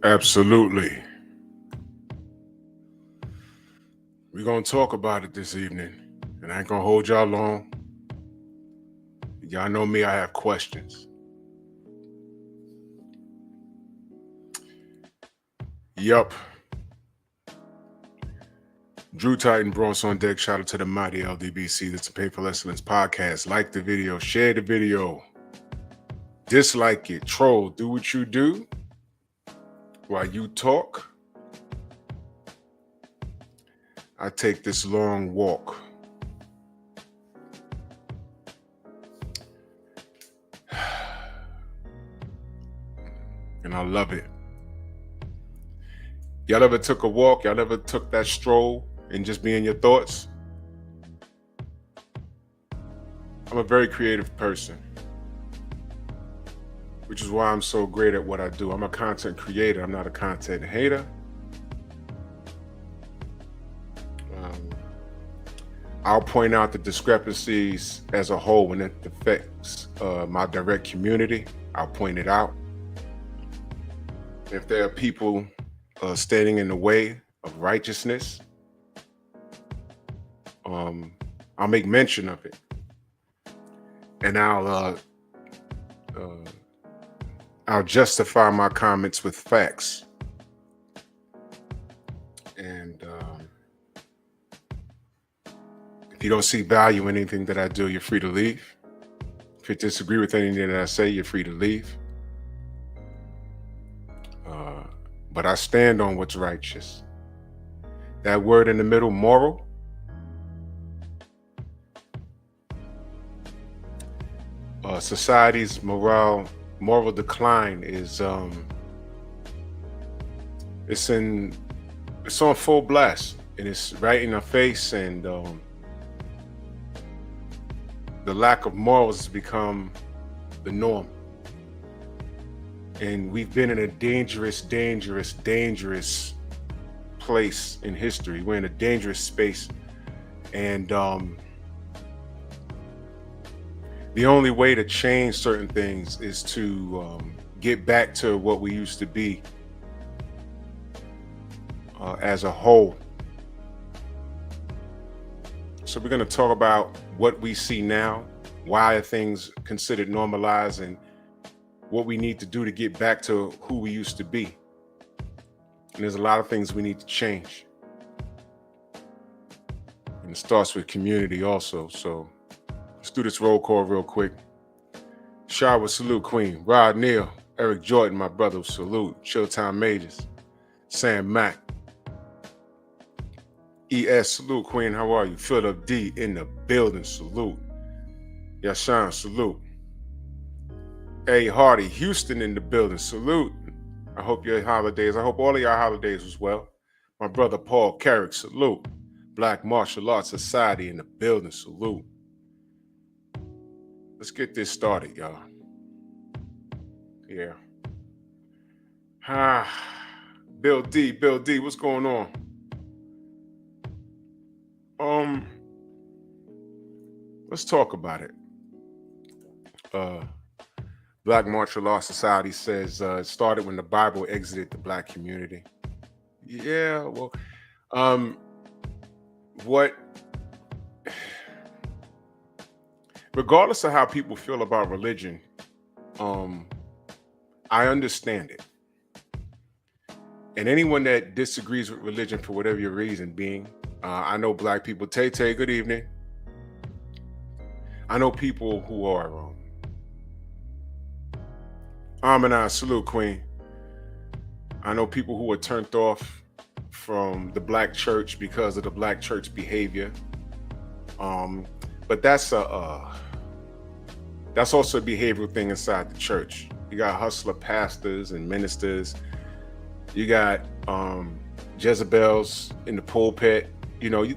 Absolutely. We're going to talk about it this evening, and I ain't going to hold y'all long. Y'all know me, I have questions. Yup. Drew Titan, Bronx on deck. Shout out to the mighty LDBC. That's a Painful Excellence podcast. Like the video, share the video, dislike it, troll, do what you do while you talk. I take this long walk. And I love it. Y'all ever took a walk? Y'all ever took that stroll and just be in your thoughts? I'm a very creative person, which is why I'm so great at what I do. I'm a content creator. I'm not a content hater. I'll point out the discrepancies as a whole when it affects my direct community. I'll point it out. If there are people standing in the way of righteousness, I'll make mention of it, and I'll justify my comments with facts. And if you don't see value in anything that I do, you're free to leave. If you disagree with anything that I say, you're free to leave. But I stand on what's righteous. That word in the middle, moral, society's moral decline is it's on full blast, and it's right in our face, and the lack of morals has become the norm. And we've been in a dangerous place in history. We're in a dangerous space. And the only way to change certain things is to get back to what we used to be as a whole. So we're going to talk about what we see now, why are things considered normalized, and what we need to do to get back to who we used to be. And there's a lot of things we need to change. And it starts with community also. So let's do this roll call real quick. Shower, salute, Queen. Rod Neal, Eric Jordan, my brother, salute. Showtime Majors, Sam Mack. ES, salute, Queen. How are you? Philip D in the building, salute. Yashan, salute. A Hardy, Houston in the building, salute. I hope I hope all of your holidays was well. My brother Paul Carrick, salute. Black Martial Arts Society in the building, salute. Let's get this started, y'all. Yeah. Bill D, what's going on? Let's talk about it. Black Martial Arts Society says it started when the Bible exited the Black community. Yeah, well, regardless of how people feel about religion, I understand it. And anyone that disagrees with religion for whatever your reason being, I know Black people. Tay, good evening. I know people who are Amina, salute, Queen. I know people who are turned off from the Black church because of the Black church behavior. But that's also a behavioral thing inside the church. You got hustler pastors and ministers. You got Jezebels in the pulpit,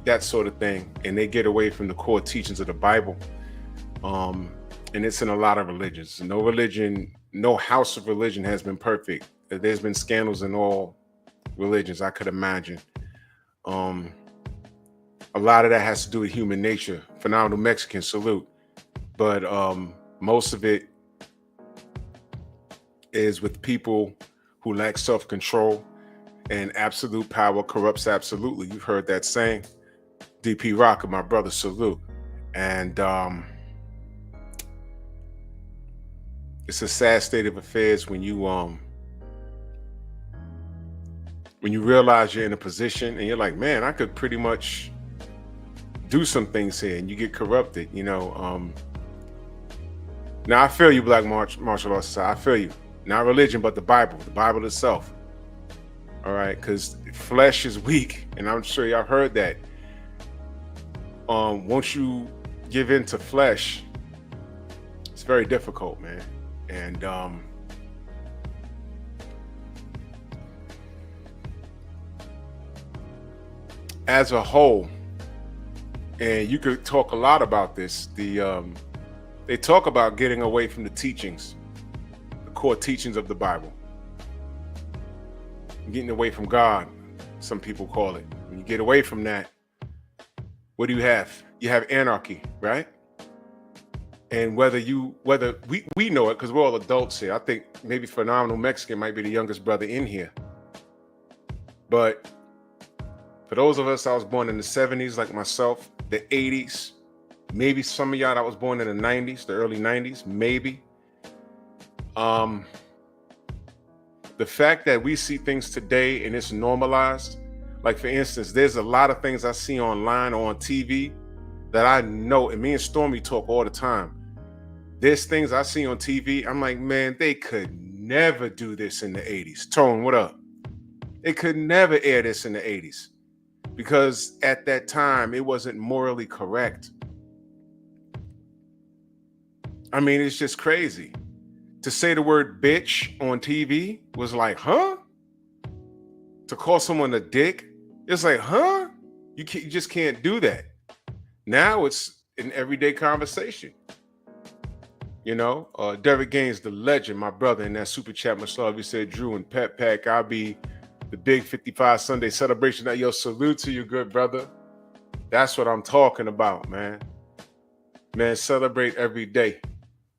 that sort of thing. And they get away from the core teachings of the Bible. And it's in a lot of religions. No house of religion has been perfect. There's been scandals in all religions, I could imagine. A lot of that has to do with human nature. Phenomenal Mexican, salute. But most of it is with people who lack self-control, and absolute power corrupts absolutely. You've heard that saying. DP Rocker, my brother, salute. And it's a sad state of affairs when you realize you're in a position and you're like, man, I could pretty much do some things here, and you get corrupted, Now I feel you, Black Martial Arts Society. I feel you. Not religion, but the Bible itself. All right, because flesh is weak, and I'm sure y'all heard that. Once you give in to flesh, it's very difficult, man. And as a whole, and you could talk a lot about this, they talk about getting away from the teachings, the core teachings of the Bible. Getting away from God, some people call it. When you get away from that, what do you have? You have anarchy, right? And whether we know it because we're all adults here. I think maybe Phenomenal Mexican might be the youngest brother in here. But for those of us that was born in the 70s, like myself, the 80s, maybe some of y'all that was born in the 90s, the early 90s, maybe. The fact that we see things today and it's normalized, like for instance, there's a lot of things I see online or on TV that I know, and me and Stormy talk all the time. There's things I see on TV, I'm like, man, they could never do this in the 80s. Tone, what up? They could never air this in the 80s because at that time, it wasn't morally correct. I mean, it's just crazy. To say the word bitch on TV was like, huh? To call someone a dick, it's like, huh? You just can't do that. Now it's an everyday conversation. Derek Gaines, the legend, my brother, in that super chat, much love. He said, Drew and P.E.P, I'll be the big 55 Sunday celebration. That yo, salute to you, good brother. That's what I'm talking about, man. Man, celebrate every day.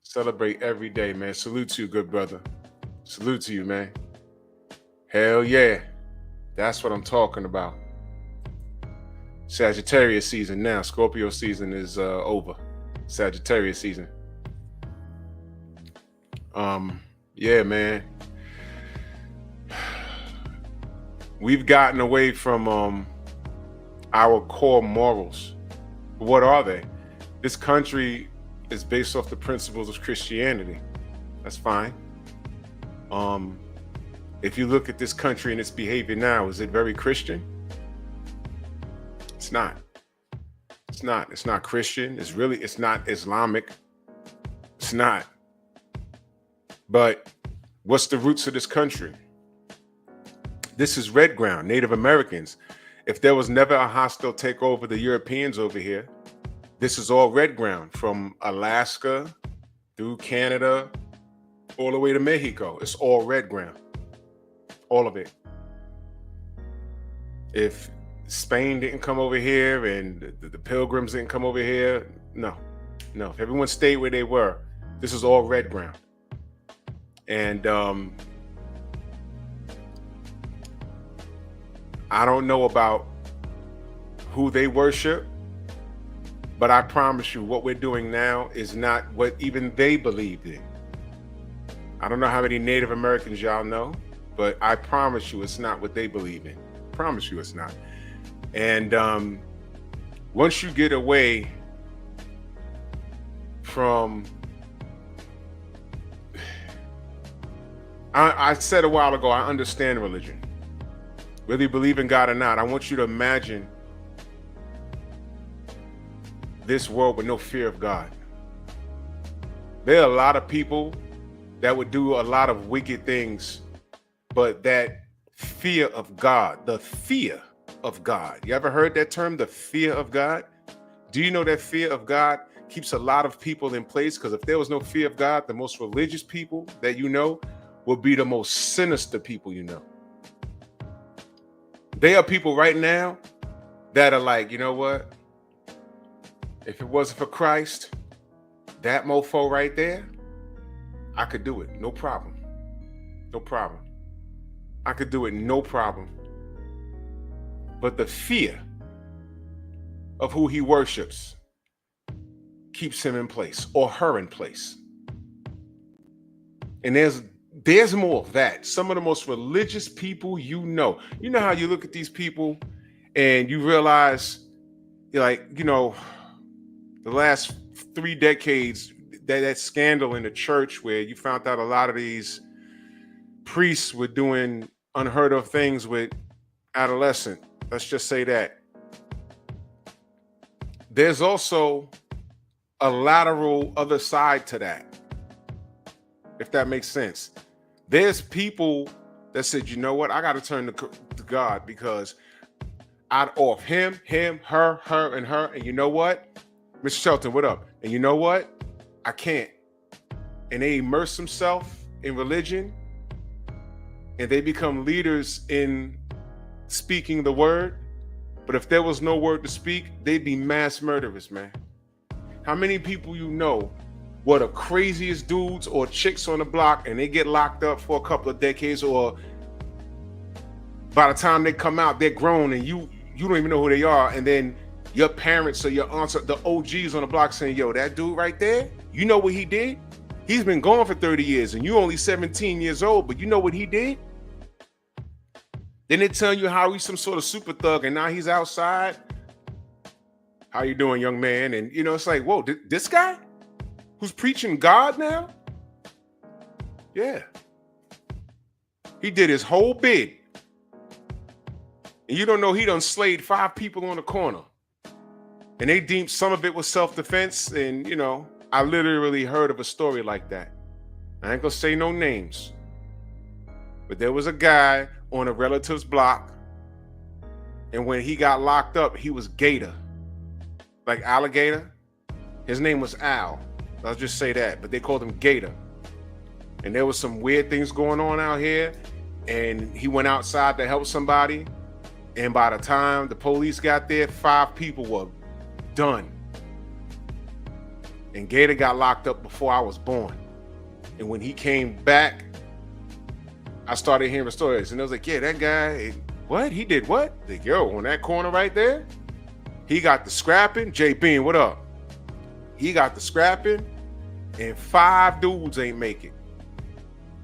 Celebrate every day, man. Salute to you, good brother. Salute to you, man. Hell yeah. That's what I'm talking about. Sagittarius season now. Scorpio season is over. Sagittarius season. Yeah, man. We've gotten away from our core morals. What are they? This country is based off the principles of Christianity. That's fine. If you look at this country and its behavior now, is it very Christian? It's not. It's not. It's not Christian. It's not Islamic. It's not. But what's the roots of this country? This is red ground, Native Americans. If there was never a hostile takeover of the Europeans over here, this is all red ground from Alaska through Canada, all the way to Mexico. It's all red ground. All of it. If Spain didn't come over here and the Pilgrims didn't come over here, no. If everyone stayed where they were, this is all red ground. And I don't know about who they worship, but I promise you what we're doing now is not what even they believed in. I don't know how many Native Americans y'all know, but I promise you it's not what they believe in. Promise you it's not. And once you get away from, I said a while ago, I understand religion. Whether you believe in God or not, I want you to imagine this world with no fear of God. There are a lot of people that would do a lot of wicked things, but that fear of God, the fear of God. You ever heard that term, the fear of God? Do you know that fear of God keeps a lot of people in place? Because if there was no fear of God, the most religious people that you know would be the most sinister people you know. There are people right now that are like, you know what? If it wasn't for Christ, that mofo right there, I could do it. No problem. No problem. I could do it no problem. But the fear of who he worships keeps him in place or her in place. And there's more of that. Some of the most religious people you know how you look at these people and you realize, you're like, the last 3 decades, that scandal in the church where you found out a lot of these priests were doing unheard of things with adolescent. Let's just say that. There's also a lateral other side to that, if that makes sense. There's people that said, you know what, I got to turn to God because I'd off him, her, and her. And you know what? Mr. Shelton, what up? And you know what? I can't. And they immerse themselves in religion and they become leaders in speaking the word. But if there was no word to speak, they'd be mass murderers, man. How many people you know were the craziest dudes or chicks on the block and they get locked up for a couple of decades, or by the time they come out, they're grown and you don't even know who they are. And then your parents or your aunts, the OGs on the block saying, yo, that dude right there, you know what he did? He's been gone for 30 years and you only 17 years old, but you know what he did? Then they tell you how he's some sort of super thug and now he's outside. How you doing, young man? And it's like, whoa, this guy who's preaching God now? Yeah. He did his whole bid. And you don't know he done slayed 5 people on the corner. And they deemed some of it was self-defense. And, I literally heard of a story like that. I ain't gonna say no names. But there was a guy on a relative's block. And when he got locked up, he was Gator. Like alligator. His name was Al. I'll just say that. But they called him Gator. And there was some weird things going on out here. And he went outside to help somebody. And by the time the police got there, 5 people were done. And Gator got locked up before I was born. And when he came back, I started hearing stories. And I was like, yeah, that guy, what? He did what? Like, yo, on that corner right there, he got the scrapping. J Bean, what up? He got the scrapping and 5 dudes ain't make it.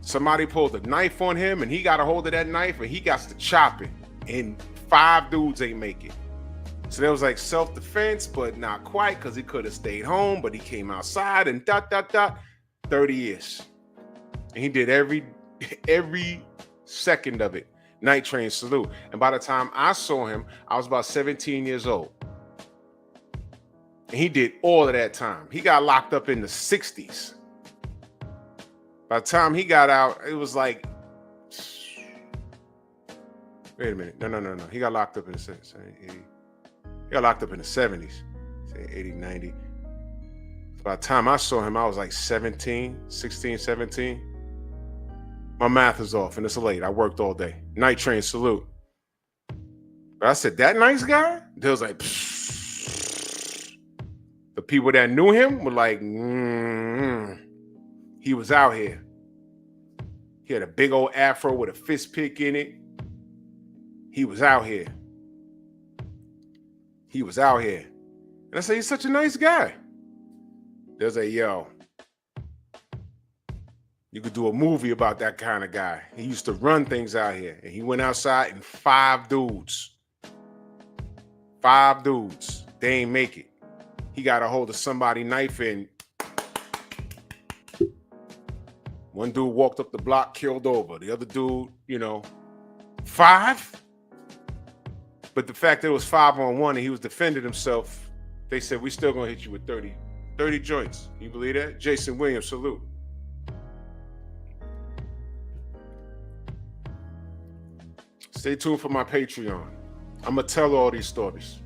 Somebody pulled a knife on him and he got a hold of that knife and he got to chopping. And 5 dudes ain't make it. So there was like self-defense, but not quite, because he could have stayed home, but he came outside and 30 years. And he did every second of it. Night train salute. And by the time I saw him, I was about 17 years old. And he did all of that time. He got locked up in the 60s. By the time he got out, it was like, wait a minute. No. He got locked up in the 70s. He got locked up in the 70s. Say 80, 90. By the time I saw him, I was like 16, 17. My math is off and it's late. I worked all day. Night train salute. But I said, that nice guy? They was like, the people that knew him were like, he was out here. He had a big old afro with a fist pick in it. He was out here. He was out here. And I said, he's such a nice guy. There's a, yo, you could do a movie about that kind of guy. He used to run things out here. And he went outside and 5 dudes. 5 dudes. They ain't make it. He got a hold of somebody knife and one dude walked up the block, killed over. The other dude, 5? But the fact that it was 5-on-1 and he was defending himself, they said, we still gonna hit you with 30 joints. You believe that? Jason Williams, salute. Stay tuned for my Patreon. I'm gonna tell all these stories.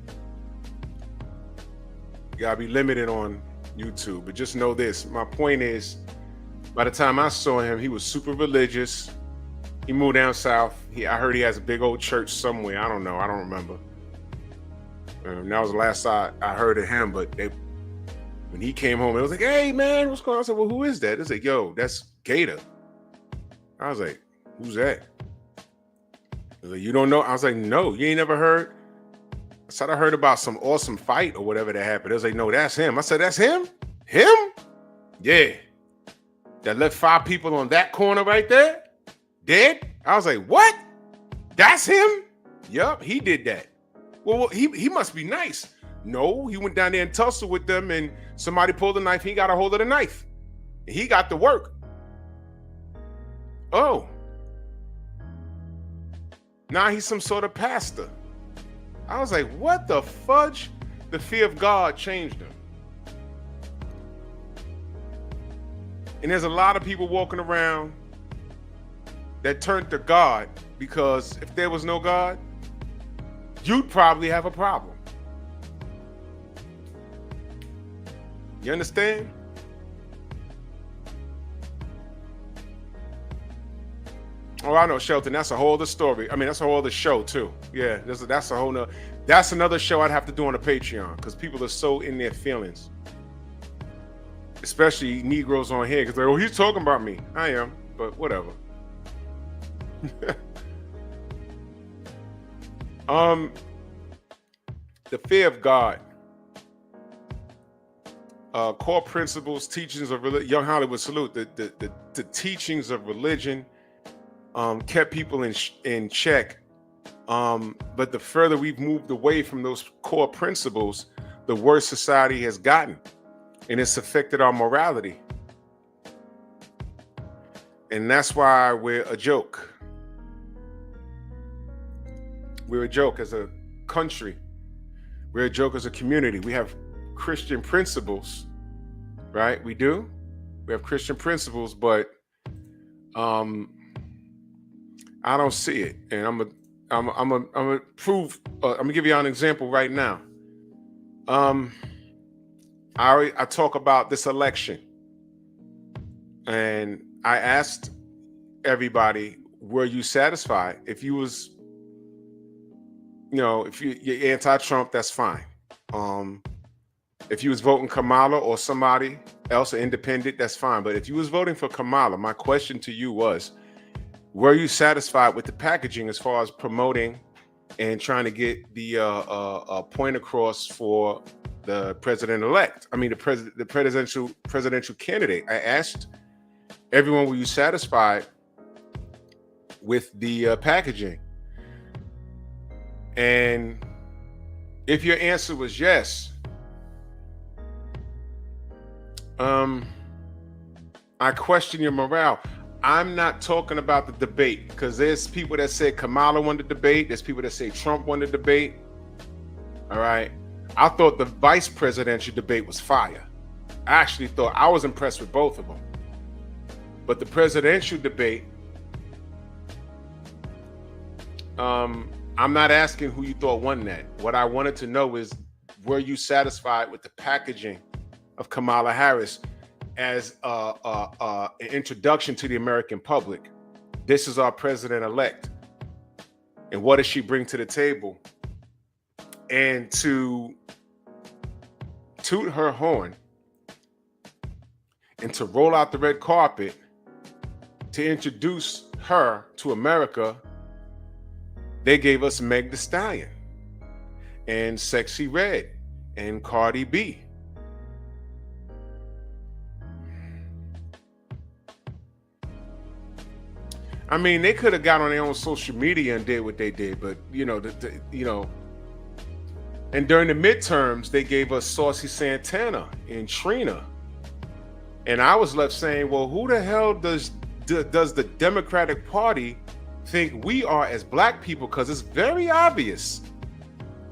You gotta be limited on YouTube, but just know this. My point is, by the time I saw him, he was super religious. He moved down south. I heard he has a big old church somewhere. I don't know. I don't remember. That was the last I heard of him. But when he came home, it was like, hey, man, what's going on? I said, well, who is that? It's like, yo, that's Gator. I was like, who's that? You don't know? I was like, no, you ain't never heard. I said, I heard about some awesome fight or whatever that happened. They was like, no, that's him. I said, that's him? Him? Yeah. That left 5 people on that corner right there? Dead? I was like, what? That's him? Yup, he did that. Well, he must be nice. No, he went down there and tussled with them, and somebody pulled a knife. He got a hold of the knife. He got to work. Oh. Now he's some sort of pastor. I was like, what the fudge? The fear of God changed him. And there's a lot of people walking around that turned to God, because if there was no God, you'd probably have a problem. You understand? Oh, I know, Shelton. That's a whole other story. I mean, that's a whole other show too. Yeah, that's a whole nother. That's another show I'd have to do on a Patreon, because people are so in their feelings, especially Negroes on here, because they're, oh, he's talking about me. I am, but whatever. The fear of God, core principles, teachings of religion. Young Hollywood salute. The teachings of religion kept people in check. But the further we've moved away from those core principles, the worse society has gotten, and it's affected our morality. And that's why we're a joke. We're a joke as a country. We're a joke as a community. We have Christian principles, right? We do. We have Christian principles, but I don't see it. And I'm gonna prove. I'm gonna give you an example right now. I talk about this election, and I asked everybody, were you satisfied? If you was, if you're anti-Trump, that's fine. If you was voting Kamala or somebody else, an independent, that's fine. But if you was voting for Kamala, my question to you was, were you satisfied with the packaging as far as promoting and trying to get the point across for the president-elect? I mean, the presidential candidate. I asked everyone, were you satisfied with the packaging? And if your answer was yes, I question your morale. I'm not talking about the debate, because there's people that say Kamala won the debate. There's people that say Trump won the debate. All right. I thought the vice presidential debate was fire. I actually thought, I was impressed with both of them. But the presidential debate, I'm not asking who you thought won that. What I wanted to know is, were you satisfied with the packaging of Kamala Harris as an introduction to the American public? This is our president-elect, and what does she bring to the table? And to toot her horn and to roll out the red carpet to introduce her to America, they gave us Meg Thee Stallion and Sexy Red and Cardi B. I mean, they could have got on their own social media and did what they did, but and during the midterms, they gave us Saucy Santana and Trina, and I was left saying, well, who the hell does the Democratic Party think we are as Black people? Because it's very obvious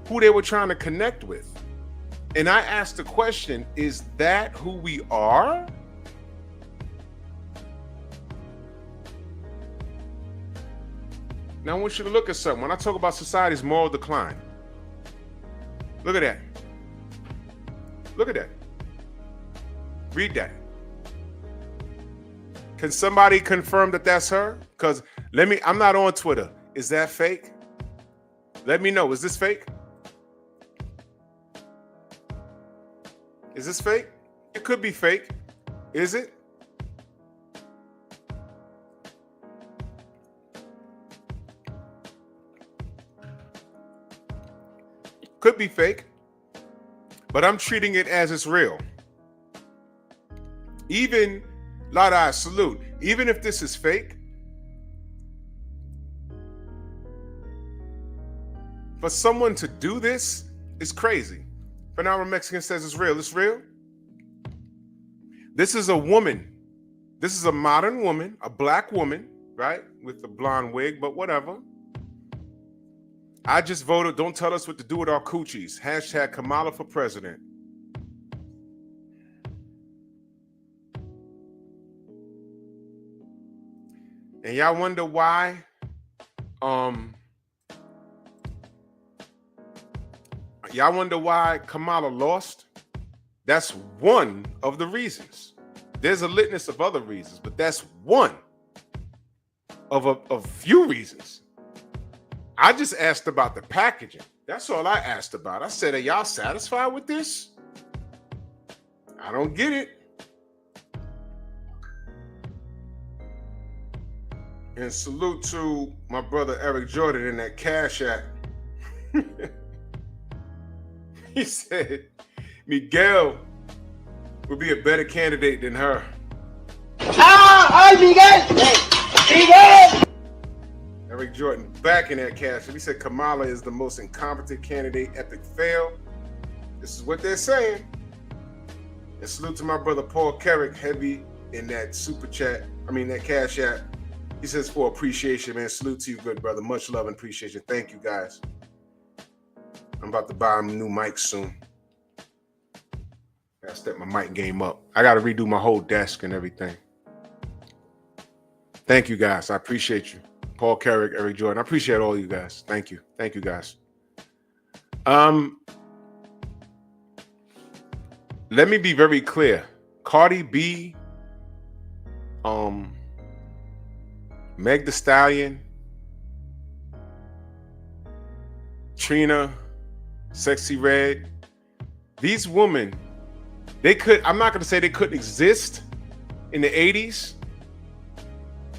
who they were trying to connect with. And I asked the question, is that who we are? Now I want you to look at something. When I talk about society's moral decline, look at that. Look at that. Read that. Can somebody confirm that that's her? Because I'm not on Twitter. Is that fake? Let me know. Is this fake? Is this fake? It could be fake. Is it? Could be fake, but I'm treating it as it's real. Even, Lada, salute. Even if this is fake, for someone to do this is crazy. Phenomenal Mexican says it's real. It's real. This is a woman. This is a modern woman, a black woman, right? With the blonde wig, but whatever. I just voted. Don't tell us what to do with our coochies. Hashtag Kamala for president. And y'all wonder why Kamala lost? That's one of the reasons. There's a litany of other reasons, but that's one of a few reasons. I just asked about the packaging. That's all I asked about. I said, are y'all satisfied with this? I don't get it. And salute to my brother Eric Jordan in that Cash App. He said Miguel would be a better candidate than her. ¡Ay, Miguel! ¡Miguel! Eric Jordan back in that Cash App. He said Kamala is the most incompetent candidate, epic fail. This is what they're saying. And salute to my brother Paul Carrick, heavy in that super chat. That Cash App. He says for appreciation, man. Salute to you, good brother. Much love and appreciation. Thank you, guys. I'm about to buy a new mic soon. Gotta step my mic game up. I gotta redo my whole desk and everything. Thank you, guys. I appreciate you. Paul Carrick, Eric Jordan. I appreciate all you guys. Thank you. Thank you, guys. Let me be very clear. Cardi B, Meg Thee Stallion, Trina, Sexy Red, these women, I'm not going to say they couldn't exist in the 80s.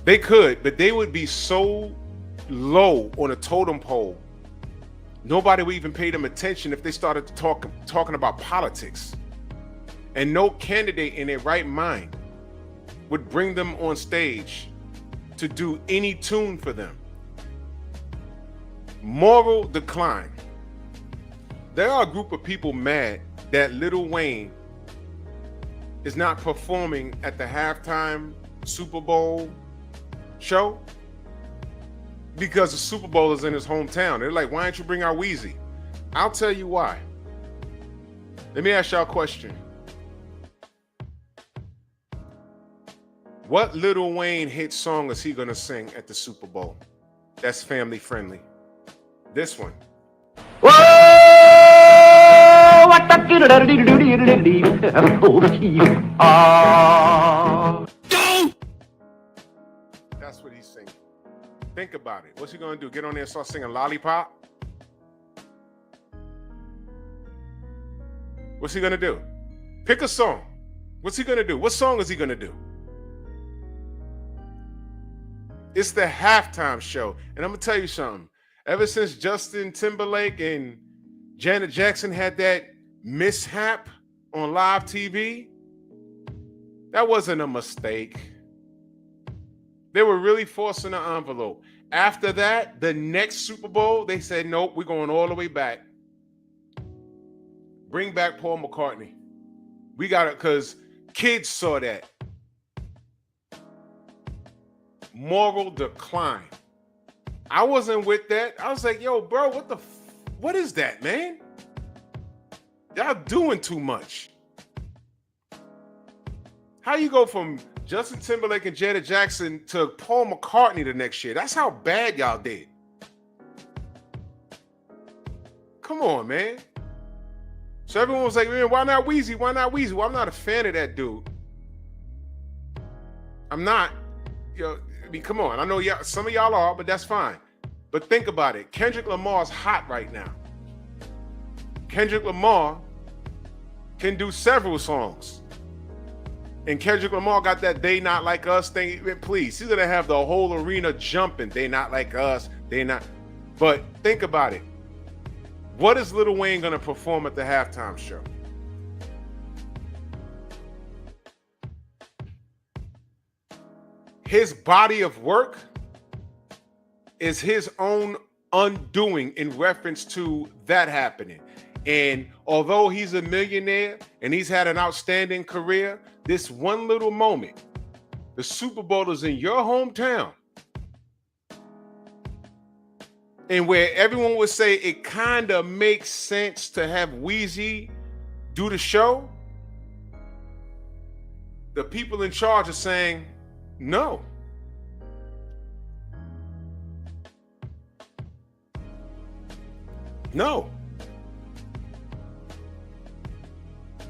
They could, but they would be so low on a totem pole, nobody would even pay them attention if they started talking about politics. And no candidate in their right mind would bring them on stage to do any tune for them. Moral decline. There are a group of people mad that Lil Wayne is not performing at the halftime Super Bowl show because the Super Bowl is in his hometown. They're like, why don't you bring out Weezy? I'll tell you why. Let me ask y'all a question. What Lil Wayne hit song is he gonna sing at the Super Bowl that's family friendly? This one. Whoa! That's what he's singing. Think about it. What's he gonna do? Get on there and start singing Lollipop? What's he gonna do? Pick a song. What's he gonna do? What song is he gonna do? It's the halftime show. And I'm gonna tell you something. Ever since Justin Timberlake and Janet Jackson had that mishap on live TV, that wasn't a mistake. They were really forcing the envelope. After that, the next Super Bowl, they said, nope, we're going all the way back. Bring back Paul McCartney. We got it, because kids saw that. Moral decline. I wasn't with that. I was like, yo, bro, what is that, man? Y'all doing too much. How you go from Justin Timberlake and Janet Jackson to Paul McCartney the next year? That's how bad y'all did. Come on, man. So everyone was like, man, why not Weezy? Why not Weezy? Well, I'm not a fan of that dude. I'm not. Come on. I know some of y'all are, but that's fine. But think about it. Kendrick Lamar's hot right now. Kendrick Lamar can do several songs. And Kendrick Lamar got that They Not Like Us thing. Please, he's going to have the whole arena jumping. They not like us. They not. But think about it. What is Lil Wayne gonna perform at the halftime show? His body of work is his own undoing in reference to that happening. And although he's a millionaire and he's had an outstanding career, this one little moment, the Super Bowl is in your hometown. And where everyone would say it kind of makes sense to have Weezy do the show, the people in charge are saying no. No.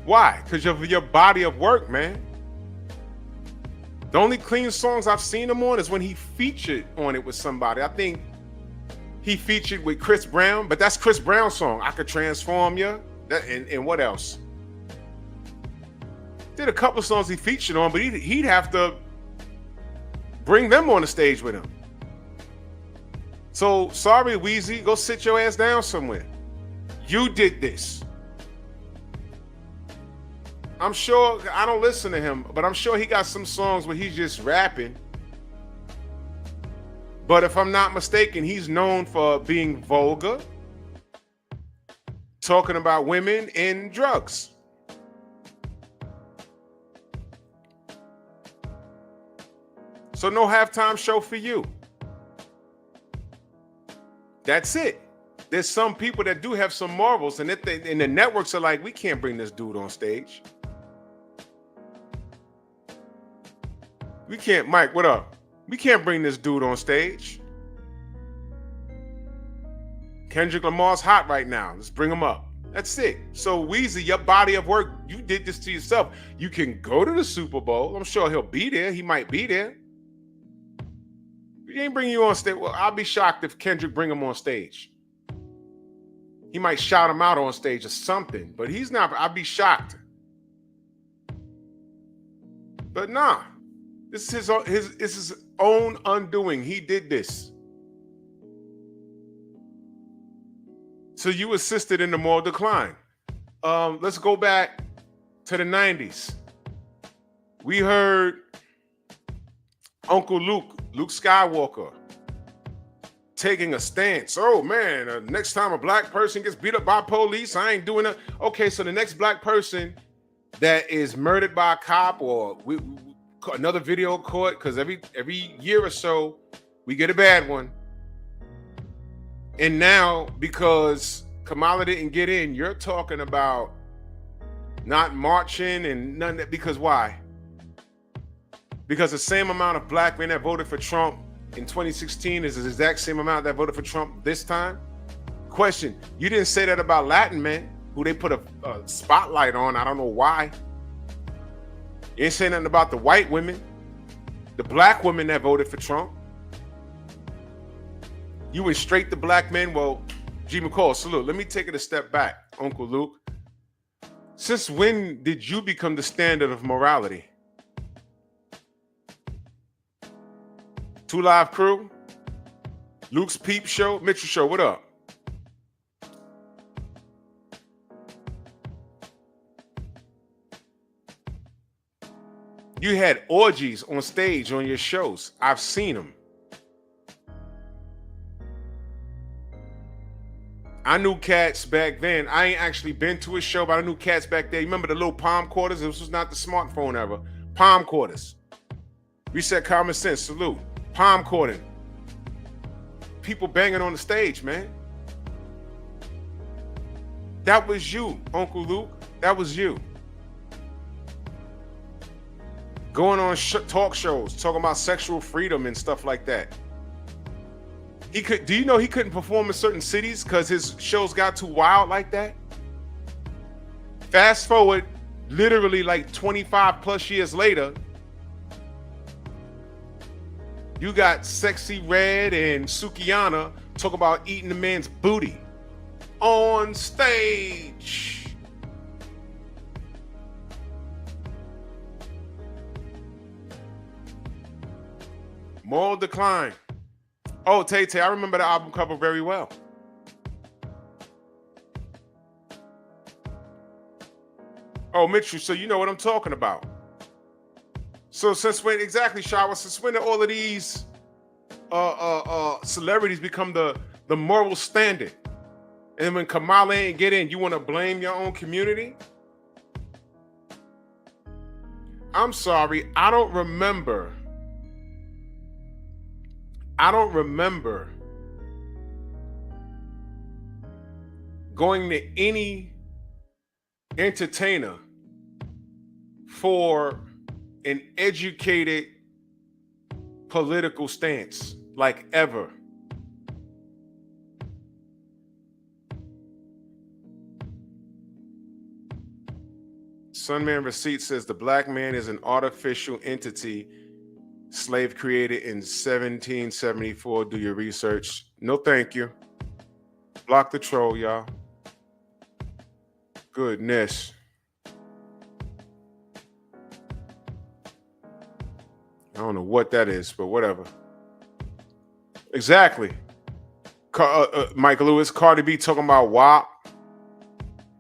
Why? Because of your body of work, man. The only clean songs I've seen him on is when he featured on it with somebody. I think he featured with Chris Brown, but that's Chris Brown's song. I Could Transform You. And what else? Did a couple of songs he featured on, but he'd have to bring them on the stage with him. So sorry, Weezy, go sit your ass down somewhere. You did this. I'm sure, I don't listen to him, but I'm sure he got some songs where he's just rapping. But if I'm not mistaken, he's known for being vulgar, talking about women and drugs. So no halftime show for you. That's it. There's some people that do have some morals, and the networks are like, we can't bring this dude on stage. We can't, Mike, what up? We can't bring this dude on stage. Kendrick Lamar's hot right now. Let's bring him up. That's it. So Weezy, your body of work, you did this to yourself. You can go to the Super Bowl. I'm sure he'll be there. He might be there. He ain't bring you on stage. Well, I'll be shocked if Kendrick bring him on stage. He might shout him out on stage or something, but he's not. I'd be shocked. But nah, this is his own undoing. He did this. So you assisted in the moral decline. Let's go back to the 90s. We heard Uncle Luke Skywalker, taking a stance. Oh man, next time a black person gets beat up by police, I ain't doing it. Okay, so the next black person that is murdered by a cop or another video caught, because every year or so we get a bad one. And now, because Kamala didn't get in, you're talking about not marching and none of that. Because why? Because the same amount of black men that voted for Trump in 2016 is the exact same amount that voted for Trump this time. Question, you didn't say that about Latin men who they put a spotlight on. I don't know why. You ain't saying nothing about the white women, the black women that voted for Trump. You went straight to black men. Well, G. McCall, salute. Let me take it a step back, Uncle Luke. Since when did you become the standard of morality? Two Live Crew, Luke's Peep Show, Mitchell Show, what up? You had orgies on stage on your shows. I've seen them. I knew cats back then. I ain't actually been to a show, but I knew cats back there. You remember the little palm quarters? This was not the smartphone era. Palm quarters. Reset common sense. Salute. Palm quartering. People banging on the stage, man. That was you, Uncle Luke. That was you. Going on talk shows, talking about sexual freedom and stuff like that. Do you know he couldn't perform in certain cities because his shows got too wild like that? Fast forward, literally like 25 plus years later, you got Sexy Red and Sukiyana talk about eating the man's booty on stage. Moral decline. Oh, Tay, I remember the album cover very well. Oh, Mitchell, so you know what I'm talking about. So since when exactly, Shawa? Since when did all of these celebrities become the moral standard? And when Kamala ain't get in, you want to blame your own community? I'm sorry, I don't remember going to any entertainer for an educated political stance, like ever. Sunman Receipt says the black man is an artificial entity, slave created in 1774. Do your research. No, thank you. Block the troll, y'all. Goodness. I don't know what that is, but whatever. Exactly. Michael Lewis, Cardi B talking about WAP.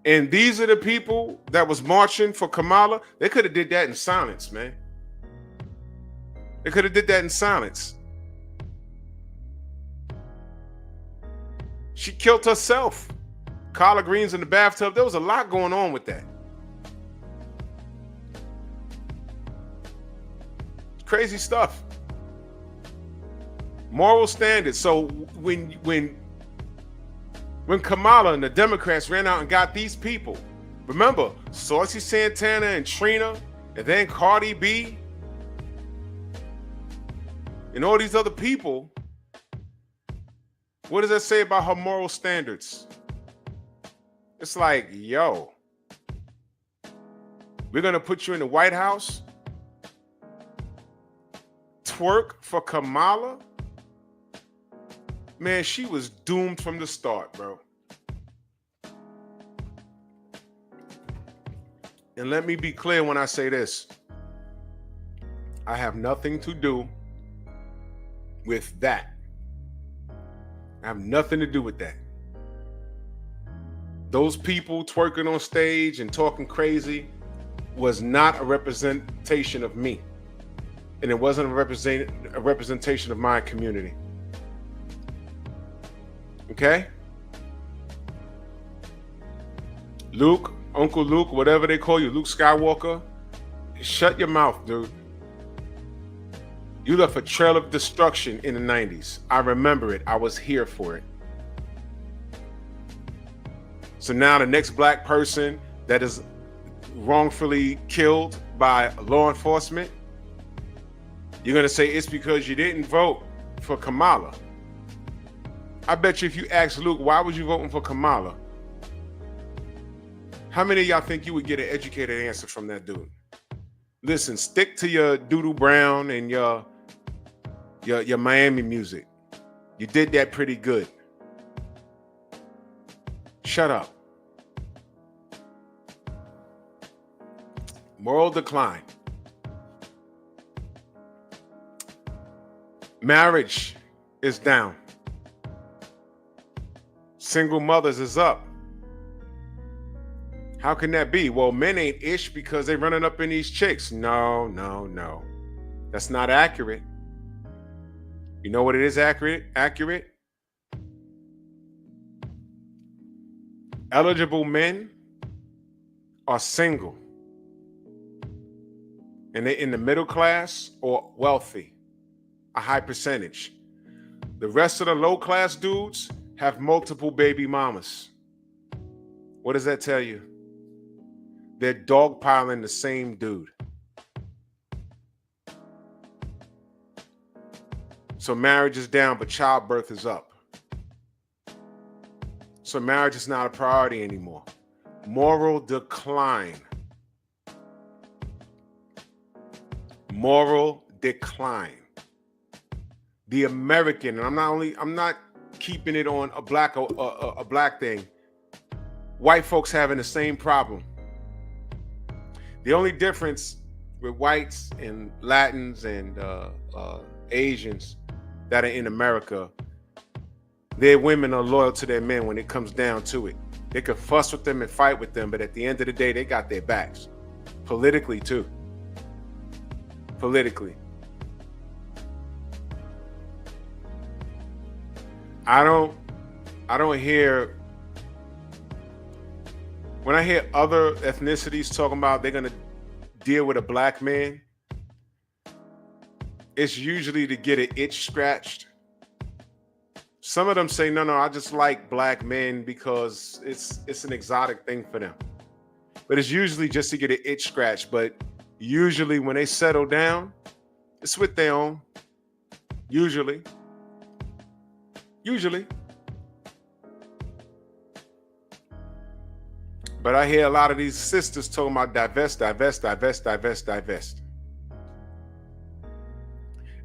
And these are the people that was marching for Kamala. They could have did that in silence, man. They could have did that in silence. She killed herself. Collard greens in the bathtub. There was a lot going on with that. Crazy stuff. Moral standards. So when Kamala and the Democrats ran out and got these people, remember Saucy Santana and Trina, and then Cardi B, and all these other people, what does that say about her moral standards? It's like, yo, we're gonna put you in the White House, twerk for Kamala? Man, she was doomed from the start, bro. And let me be clear when I say this. I have nothing to do with that. I have nothing to do with that. Those people twerking on stage and talking crazy was not a representation of me. And it wasn't a representation of my community. Okay? Luke, Uncle Luke, whatever they call you, Luke Skywalker, shut your mouth, dude. You left a trail of destruction in the 90s. I remember it. I was here for it. So now the next black person that is wrongfully killed by law enforcement, you're going to say it's because you didn't vote for Kamala. I bet you if you ask Luke, why was you voting for Kamala? How many of y'all think you would get an educated answer from that dude? Listen, stick to your Doodoo Brown and your Miami music. You did that pretty good. Shut up. Moral decline. Marriage is down. Single mothers is up. How can that be? Well, men ain't ish because they running up in these chicks. No. That's not accurate. You know what it is accurate? Eligible men are single. And they're in the middle class or wealthy. A high percentage. The rest of the low class dudes have multiple baby mamas. What does that tell you? They're dogpiling the same dude. So marriage is down, but childbirth is up. So marriage is not a priority anymore. Moral decline. Moral decline. The American, and I'm not keeping it on a black thing. White folks having the same problem. The only difference with whites and Latins and Asians that are in America, their women are loyal to their men when it comes down to it. They could fuss with them and fight with them, but at the end of the day, they got their backs. Politically, too. Politically. I don't hear, when I hear other ethnicities talking about they're gonna deal with a black man, it's usually to get an itch scratched. Some of them say, no, I just like black men because it's an exotic thing for them. But it's usually just to get an itch scratched. But usually when they settle down, it's with their own. Usually. But I hear a lot of these sisters talking about divest.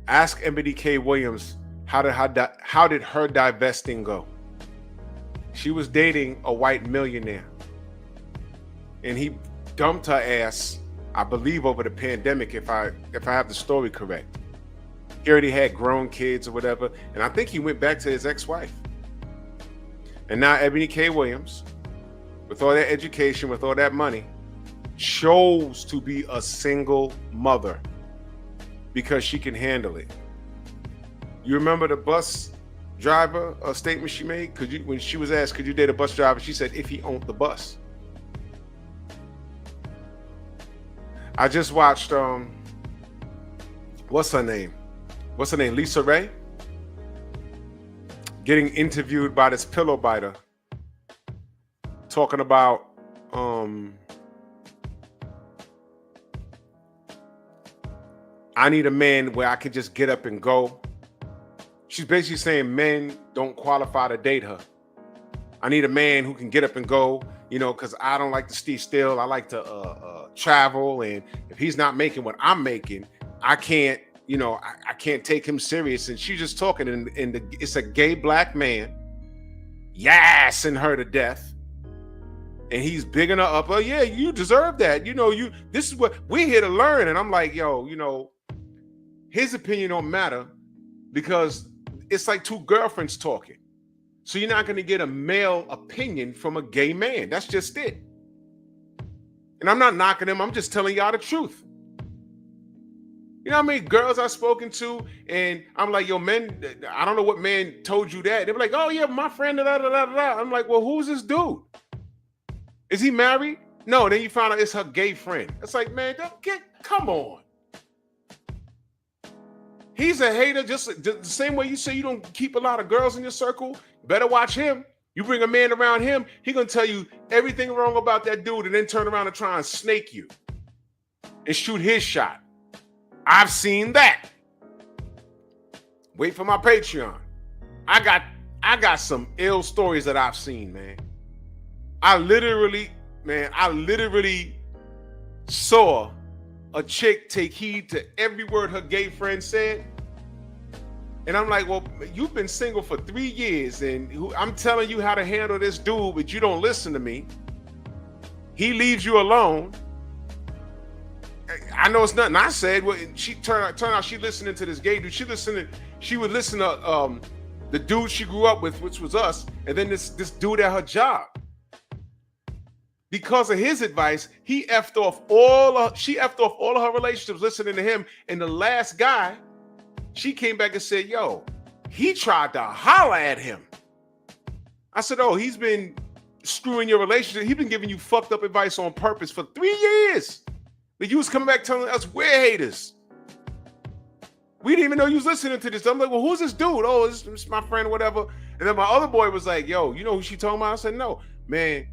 Ask MBDK Williams, how did her divesting go? She was dating a white millionaire, and he dumped her ass, I believe, over the pandemic, if I have the story correct. He already had grown kids or whatever, and I think he went back to his ex-wife. And now Ebony K. Williams, with all that education, with all that money, chose to be a single mother because she can handle it. You remember the bus driver statement she made? When she was asked, could you date a bus driver? She said, if he owned the bus. I just watched, what's her name? Lisa Ray? Getting interviewed by this pillow biter, talking about I need a man where I can just get up and go. She's basically saying men don't qualify to date her. I need a man who can get up and go, because I don't like to stay still. I like to travel, and if he's not making what I'm making, I can't, I can't take him serious. And she's just talking, and it's a gay black man, yassing her to death. And he's bigging her up. Oh yeah, you deserve that. This is what we're here to learn. And I'm like, yo, his opinion don't matter, because it's like two girlfriends talking. So you're not going to get a male opinion from a gay man. That's just it. And I'm not knocking him. I'm just telling y'all the truth. You know how many girls I've spoken to, and I'm like, yo, men, I don't know what man told you that. They were like, oh yeah, my friend, da, da, da, da. I'm like, well, who's this dude? Is he married? No. Then you find out it's her gay friend. It's like, man, come on. He's a hater, just the same way you say you don't keep a lot of girls in your circle. Better watch him. You bring a man around him, he gonna tell you everything wrong about that dude, and then turn around and try and snake you and shoot his shot. I've seen that. Wait for my Patreon. I got some ill stories that I've seen, man. I literally saw a chick take heed to every word her gay friend said. And I'm like, well, you've been single for 3 years, and I'm telling you how to handle this dude, but you don't listen to me. He leaves you alone. I know it's nothing I said. Well, she turned out she listening to this gay dude. She would listen to the dude she grew up with, which was us, and then this dude at her job. Because of his advice, she effed off all of her relationships listening to him. And the last guy, she came back and said, yo, he tried to holler at him. I said, oh, he's been screwing your relationship. He's been giving you fucked up advice on purpose for 3 years. But you was coming back telling us we're haters. We didn't even know you was listening to this. I'm like, well, who's this dude? Oh, this is my friend, whatever. And then my other boy was like, yo, you know who she talking about? I said, no, man.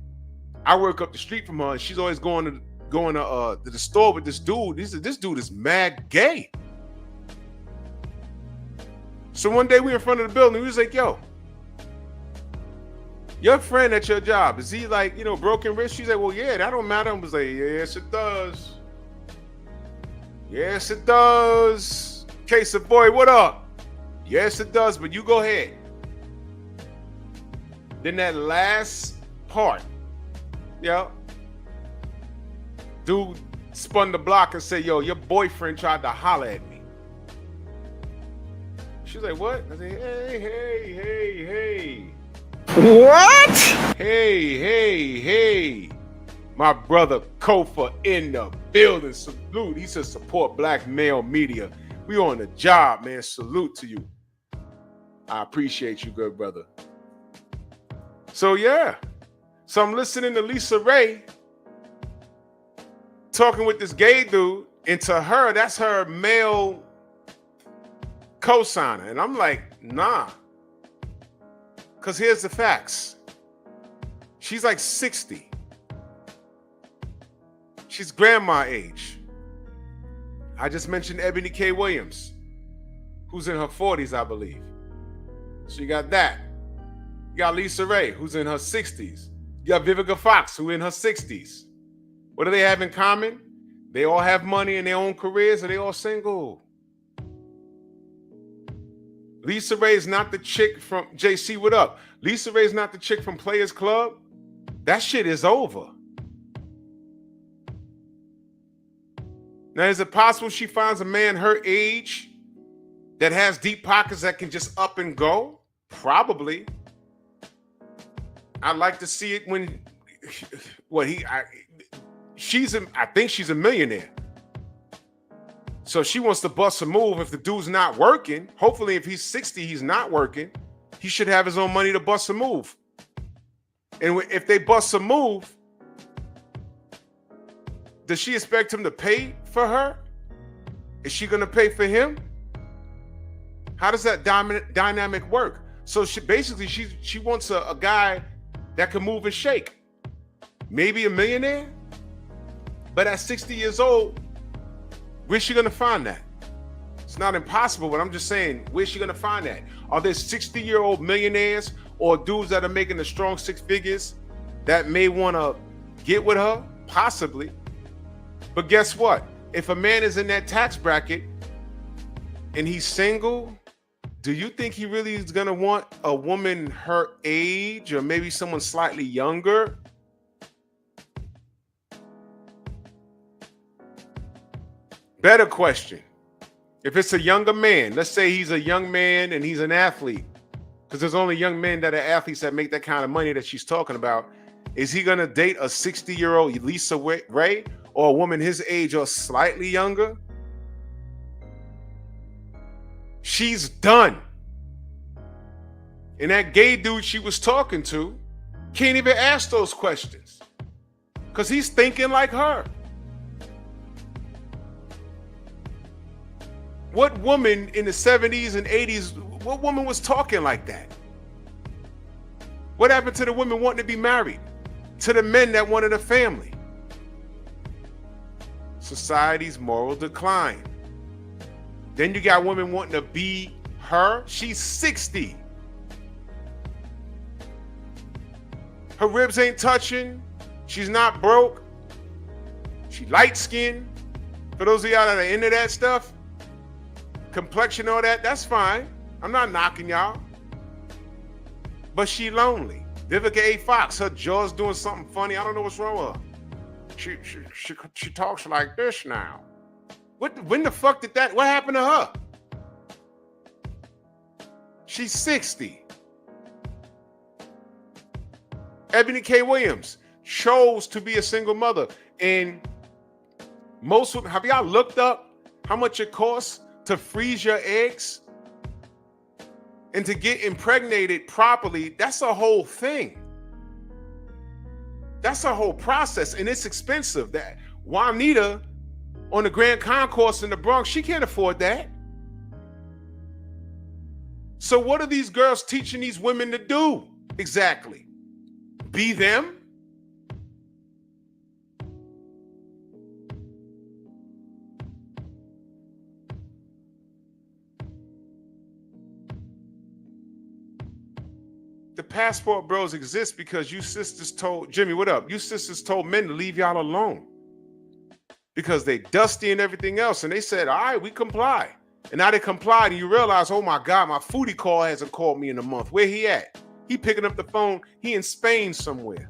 I work up the street from her, and she's always going to the store with this dude. This dude is mad gay. So one day we were in front of the building. We was like, yo, your friend at your job, is he like, broken wrist? She's like, well, yeah, that don't matter. I was like, yes, it does. Yes, it does. Case of boy, what up? Yes, it does, but you go ahead. Then that last part, dude spun the block and said, yo, your boyfriend tried to holler at me. She was like, what? I said, hey. What? Hey. My brother Kofa in the building. Salute. He says support black male media. We on the job, man. Salute to you. I appreciate you, good brother. So yeah. So I'm listening to Lisa Ray talking with this gay dude, and to her, that's her male co-signer. And I'm like, nah. Because here's the facts. She's like 60. She's grandma age. I just mentioned Ebony K. Williams, who's in her 40s, I believe. So you got that. You got Lisa Ray, who's in her 60s. You got Vivica Fox, who's in her 60s. What do they have in common? They all have money in their own careers, and they all single. Lisa Ray is not the chick from JC. What up? Lisa Ray is not the chick from Players Club. That shit is over. Now, is it possible she finds a man her age that has deep pockets that can just up and go? Probably. I'd like to see it when I think she's a millionaire. So she wants to bust a move. If the dude's not working, hopefully if he's 60, he's not working, he should have his own money to bust a move. And if they bust a move, does she expect him to pay for her? Is she going to pay for him? How does that dynamic work? So she wants a guy that can move and shake. Maybe a millionaire? But at 60 years old, where's she going to find that? It's not impossible, but I'm just saying, where's she going to find that? Are there 60-year-old millionaires or dudes that are making the strong six figures that may want to get with her? Possibly. But guess what? If a man is in that tax bracket and he's single, do you think he really is going to want a woman her age or maybe someone slightly younger? Better question. If it's a younger man, let's say he's a young man and he's an athlete, because there's only young men that are athletes that make that kind of money that she's talking about. Is he going to date a 60-year-old Lisa Ray or a woman his age or slightly younger? She's done. And that gay dude she was talking to can't even ask those questions because he's thinking like her. What woman in the 70s and 80s, what woman was talking like that? What happened to the women wanting to be married? To the men that wanted a family? Society's moral decline. Then you got women wanting to be her. She's 60. Her ribs ain't touching. She's not broke. She light skinned. For those of y'all that are into that stuff, complexion, all that, that's fine. I'm not knocking y'all. But she lonely. Vivica A. Fox, her jaw's doing something funny. I don't know what's wrong with her. She talks like this now. When the fuck did that? What happened to her? She's 60. Ebony K. Williams chose to be a single mother. And most women, have y'all looked up how much it costs to freeze your eggs and to get impregnated properly? That's a whole thing. That's a whole process, and it's expensive. That Juanita on the Grand Concourse in the Bronx, she can't afford that. So what are these girls teaching these women to do exactly? Be them? The passport bros exist because you sisters told, Jimmy, what up? You sisters told men to leave y'all alone because they dusty and everything else. And they said, all right, we comply. And now they complied and you realize, oh my God, my foodie call hasn't called me in a month. Where he at? He picking up the phone. He in Spain somewhere.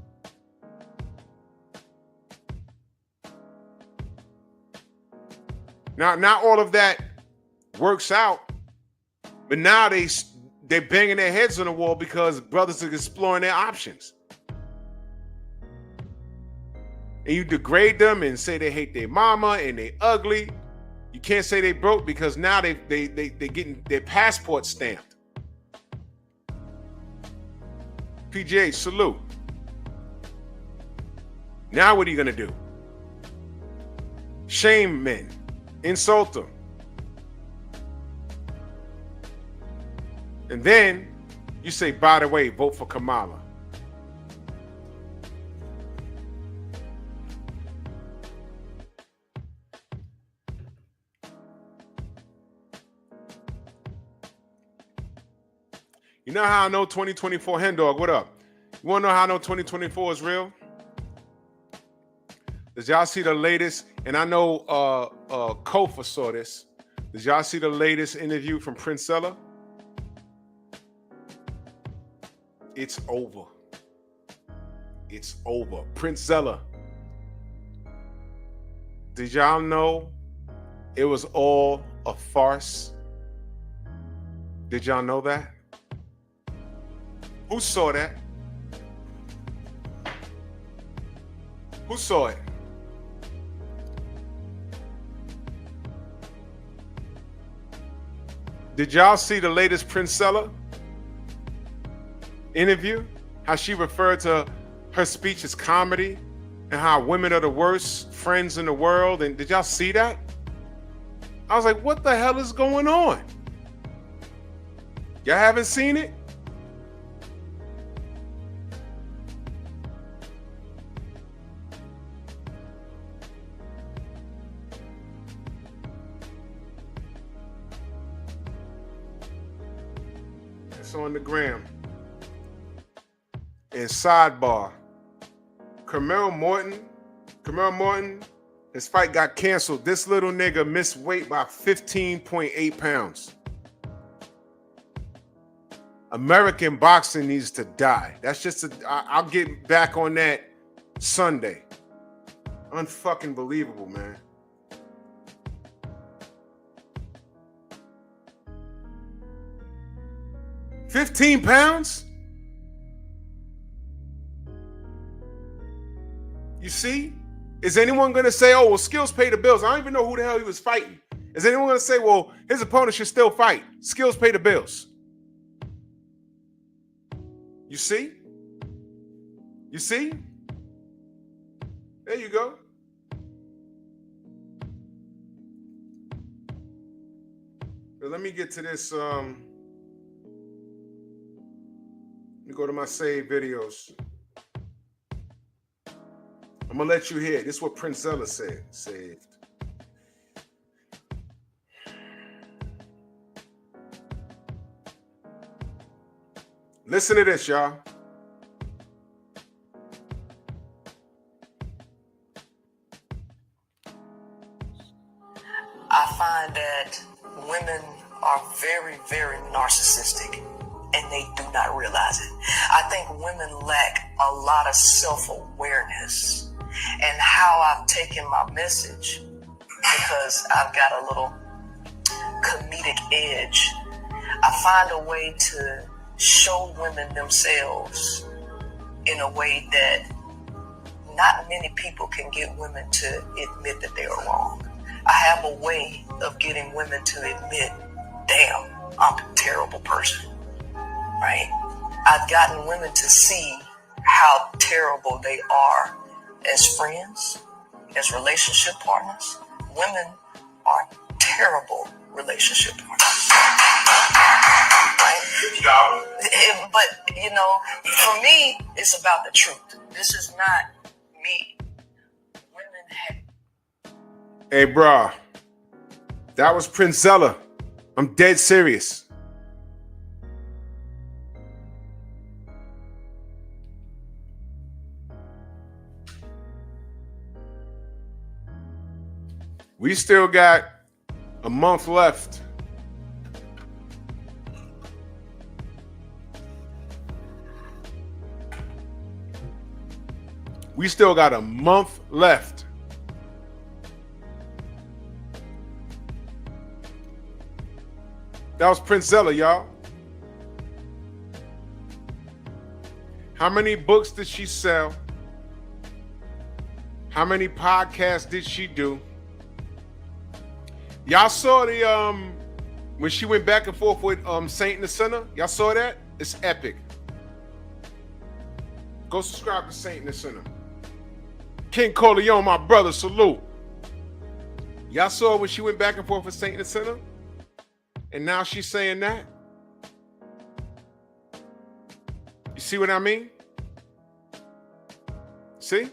Now all of that works out, but now they they're banging their heads on the wall because brothers are exploring their options. And you degrade them and say they hate their mama and they ugly. You can't say they broke because now they getting their passport stamped. PGA, salute. Now what are you gonna do? Shame men, insult them. And then you say, by the way, vote for Kamala. You know how I know 2024 Hen Dog? What up? You want to know how I know 2024 is real? Did y'all see the latest? And I know Kofa saw this. Did y'all see the latest interview from Princella? It's over. It's over. Princella. Did y'all know it was all a farce? Did y'all know that? Who saw that? Who saw it? Did y'all see the latest Princella interview? How she referred to her speech as comedy and how women are the worst friends in the world. And did y'all see that? I was like, what the hell is going on? Y'all haven't seen it? It's on the gram. And sidebar, Camaro Morton, his fight got canceled. This little nigga missed weight by 15.8 pounds. American boxing needs to die. That's just I'll get back on that Sunday. Unfucking believable, man. $15 pounds? You see? Is anyone going to say, oh, well, skills pay the bills? I don't even know who the hell he was fighting. Is anyone going to say, well, his opponent should still fight? Skills pay the bills. You see? You see? There you go. But let me get to this. Let me go to my saved videos. I'm going to let you hear it. This is what Princella said. Saved. Listen to this, y'all. I find that women are very, very narcissistic, and they do not realize it. I think women lack a lot of self-awareness and how I've taken my message, because I've got a little comedic edge. I find a way to show women themselves in a way that not many people can get women to admit that they are wrong. I have a way of getting women to admit, damn, I'm a terrible person, right? I've gotten women to see how terrible they are as friends, as relationship partners. Women are terrible relationship partners, right? But, you know, for me, it's about the truth. This is not me. Women have... Hey, bro, that was Princella. I'm dead serious. We still got a month left. We still got a month left. That was Princella, y'all. How many books did she sell? How many podcasts did she do? Y'all saw the when she went back and forth with Saint and the Sinner? Y'all saw that? It's epic. Go subscribe to Saint and the Sinner. King Corleone, my brother, salute. Y'all saw when she went back and forth with Saint and the Sinner? And now she's saying that? You see what I mean? See?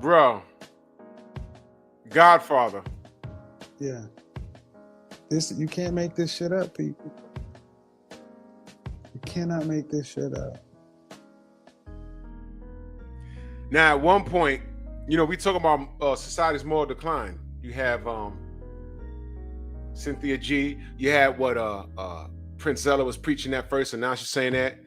Bro. Godfather. Yeah. You can't make this shit up, people. You cannot make this shit up. Now, at one point, you know, we talk about society's moral decline. You have Cynthia G. You had what Prince Zella was preaching at first, and now she's saying that.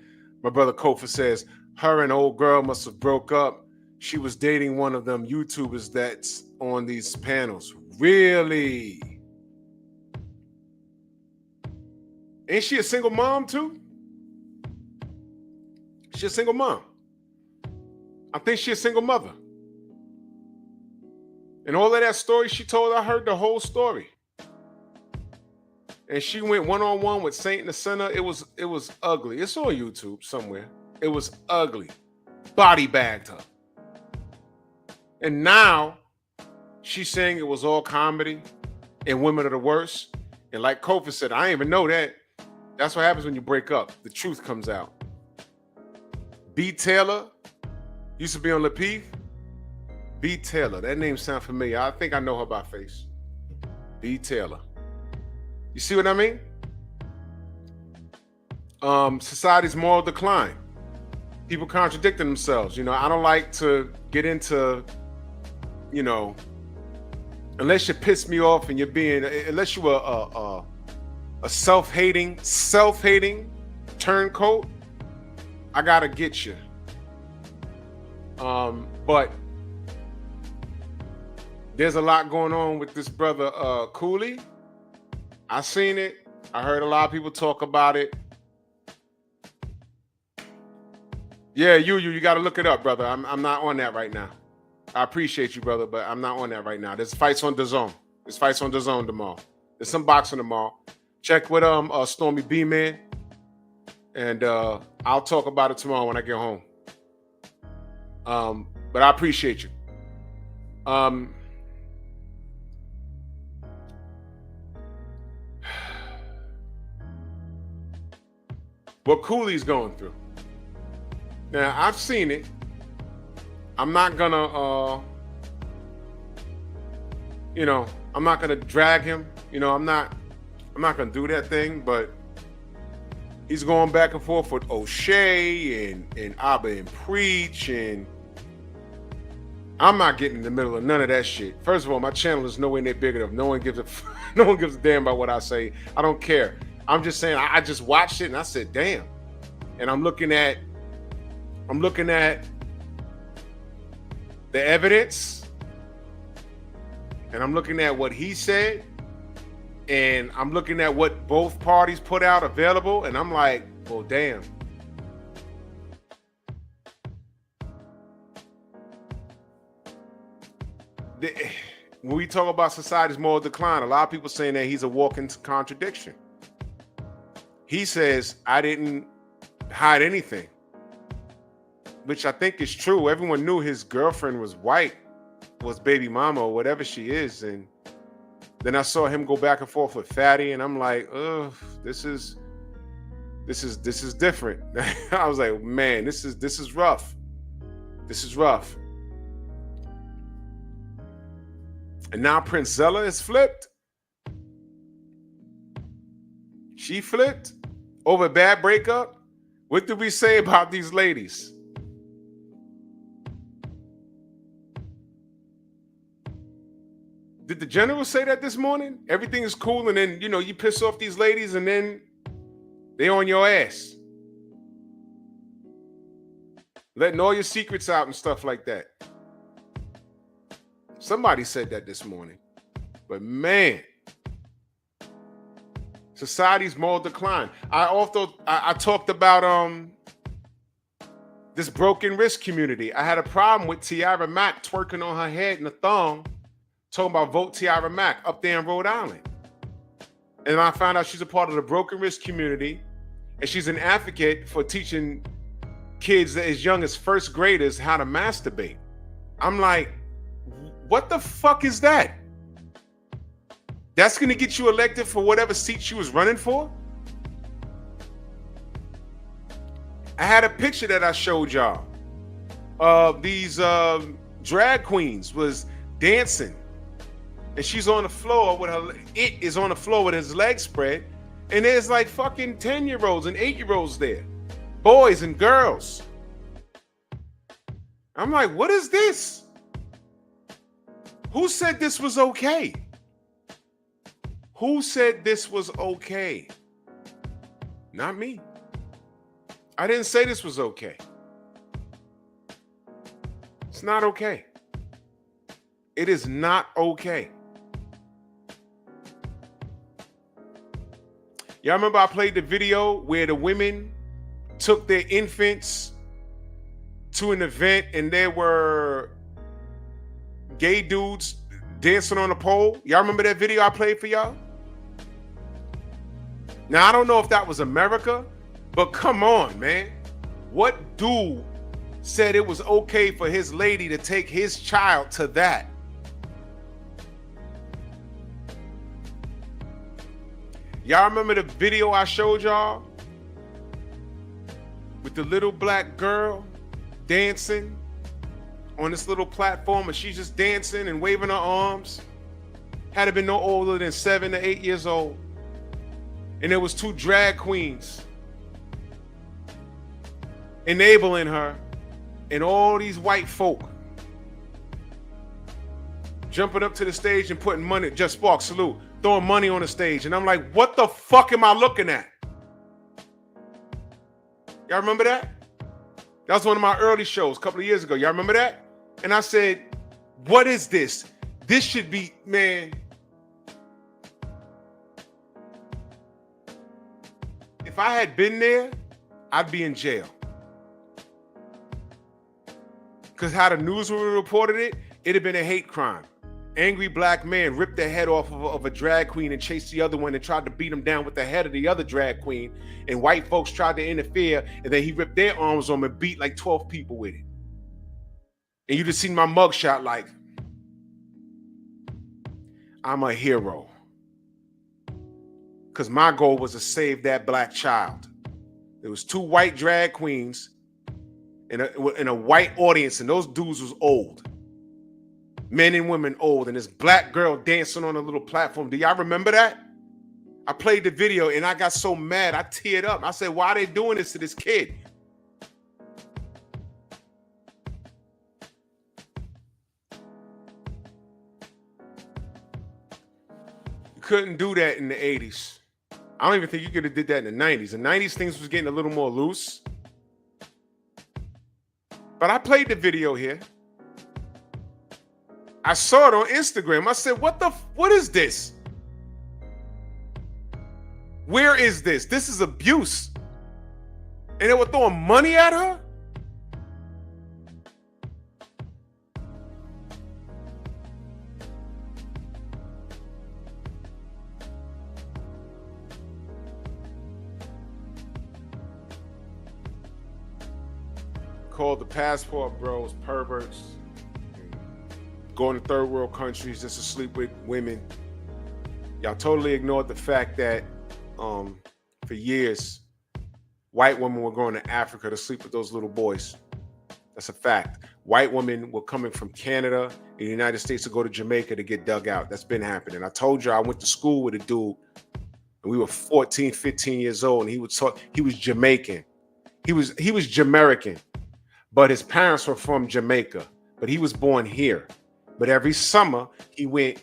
My brother Kofa says her and old girl must have broke up. She was dating one of them YouTubers that's on these panels. Really? Ain't she a single mom too? She's a single mom. I think she's a single mother. And all of that story she told, I heard the whole story. And she went one-on-one with Saint and the Sinner. It was ugly. It's on YouTube somewhere. It was ugly. Body bagged her. And now she's saying it was all comedy and women are the worst. And like Kofi said, I didn't even know that. That's what happens when you break up. The truth comes out. B. Taylor used to be on P.E.P. B. Taylor. That name sounds familiar. I think I know her by face. B. Taylor. You see what I mean? Society's moral decline. People contradicting themselves. You know, I don't like to get into, you know, unless you piss me off and you're being, unless you're a self-hating turncoat, I gotta get you. But there's a lot going on with this brother Cooley. I seen it. I heard a lot of people talk about it. Yeah, you got to look it up, brother. I'm not on that right now. I appreciate you, brother, but I'm not on that right now. There's fights on DAZN. There's fights on DAZN tomorrow. There's some boxing tomorrow. Check with Stormy B-Man, and I'll talk about it tomorrow when I get home. But I appreciate you. What Cooley's going through. Now, I've seen it. I'm not gonna, you know, I'm not gonna drag him. You know, I'm not gonna do that thing, but he's going back and forth with O'Shea and Abba and Preach, and I'm not getting in the middle of none of that shit. First of all, my channel is nowhere near big enough. No one gives a damn about what I say. I don't care. I'm just saying, I just watched it and I said, damn. And I'm looking at the evidence, and I'm looking at what he said, and I'm looking at what both parties put out available, and I'm like, well, damn. When we talk about society's moral decline, a lot of people saying that he's a walking contradiction. He says, I didn't hide anything, which I think is true. Everyone knew his girlfriend was white, was baby mama or whatever she is. And then I saw him go back and forth with Fatty, and I'm like, ugh, this is different. I was like, man, this is rough. This is rough. And now Prince Zella is flipped. She flipped over a bad breakup. What did we say about these ladies? Did the general say that this morning? Everything is cool, and then, you know, you piss off these ladies, and then they on your ass. Letting all your secrets out and stuff like that. Somebody said that this morning. But man, Society's moral decline. I talked about this broken wrist community. I had a problem with Tiara Mack twerking on her head in a thong, talking about vote Tiara Mack up there in Rhode Island. And I found out she's a part of the broken wrist community, and she's an advocate for teaching kids as young as first graders how to masturbate. I'm like, what the fuck is that? That's gonna get you elected for whatever seat she was running for? I had a picture that I showed y'all of these drag queens was dancing, and she's on the floor with is on the floor with his legs spread, and there's like fucking 10-year-olds and 8-year-olds there, boys and girls. I'm like, what is this? Who said this was okay? Who said this was okay? Not me. I didn't say this was okay. It's not okay. It is not okay. Y'all remember I played the video where the women took their infants to an event and there were gay dudes dancing on a pole? Y'all remember that video I played for y'all? Now, I don't know if that was America, but come on, man. What dude said it was okay for his lady to take his child to that? Y'all remember the video I showed y'all with the little black girl dancing on this little platform, and she's just dancing and waving her arms? Had to been no older than 7 to 8 years old. And there was 2 drag queens enabling her, and all these white folk jumping up to the stage and putting money, just Spark, salute, throwing money on the stage. And I'm like, what the fuck am I looking at? Y'all remember that? That was one of my early shows a couple of years ago. Y'all remember that? And I said, what is this? This should be, man. If I had been there, I'd be in jail. Because how the news would have reported it, it'd have been a hate crime. Angry black man ripped the head off of a drag queen and chased the other one and tried to beat him down with the head of the other drag queen. And white folks tried to interfere, and then he ripped their arms on him and beat like 12 people with it. And you just seen my mugshot like, I'm a hero. Because my goal was to save that black child. There was 2 white drag queens in a white audience, and those dudes was old. Men and women old, and this black girl dancing on a little platform. Do y'all remember that? I played the video, and I got so mad, I teared up. I said, why are they doing this to this kid? You couldn't do that in the 80s. I don't even think you could have did that in the 90s. In the 90s, things was getting a little more loose. But I played the video here. I saw it on Instagram. I said, what is this? Where is this? This is abuse. And they were throwing money at her? Called the passport bros perverts, going to third world countries just to sleep with women. Y'all totally ignored the fact that for years white women were going to Africa to sleep with those little boys. That's a fact. White women were coming from Canada and the United States to go to Jamaica to get dug out. That's been happening. I told you I went to school with a dude, and we were 14, 15 years old, and he was Jamaican. He was Jamaican. But his parents were from Jamaica, but he was born here. But every summer he went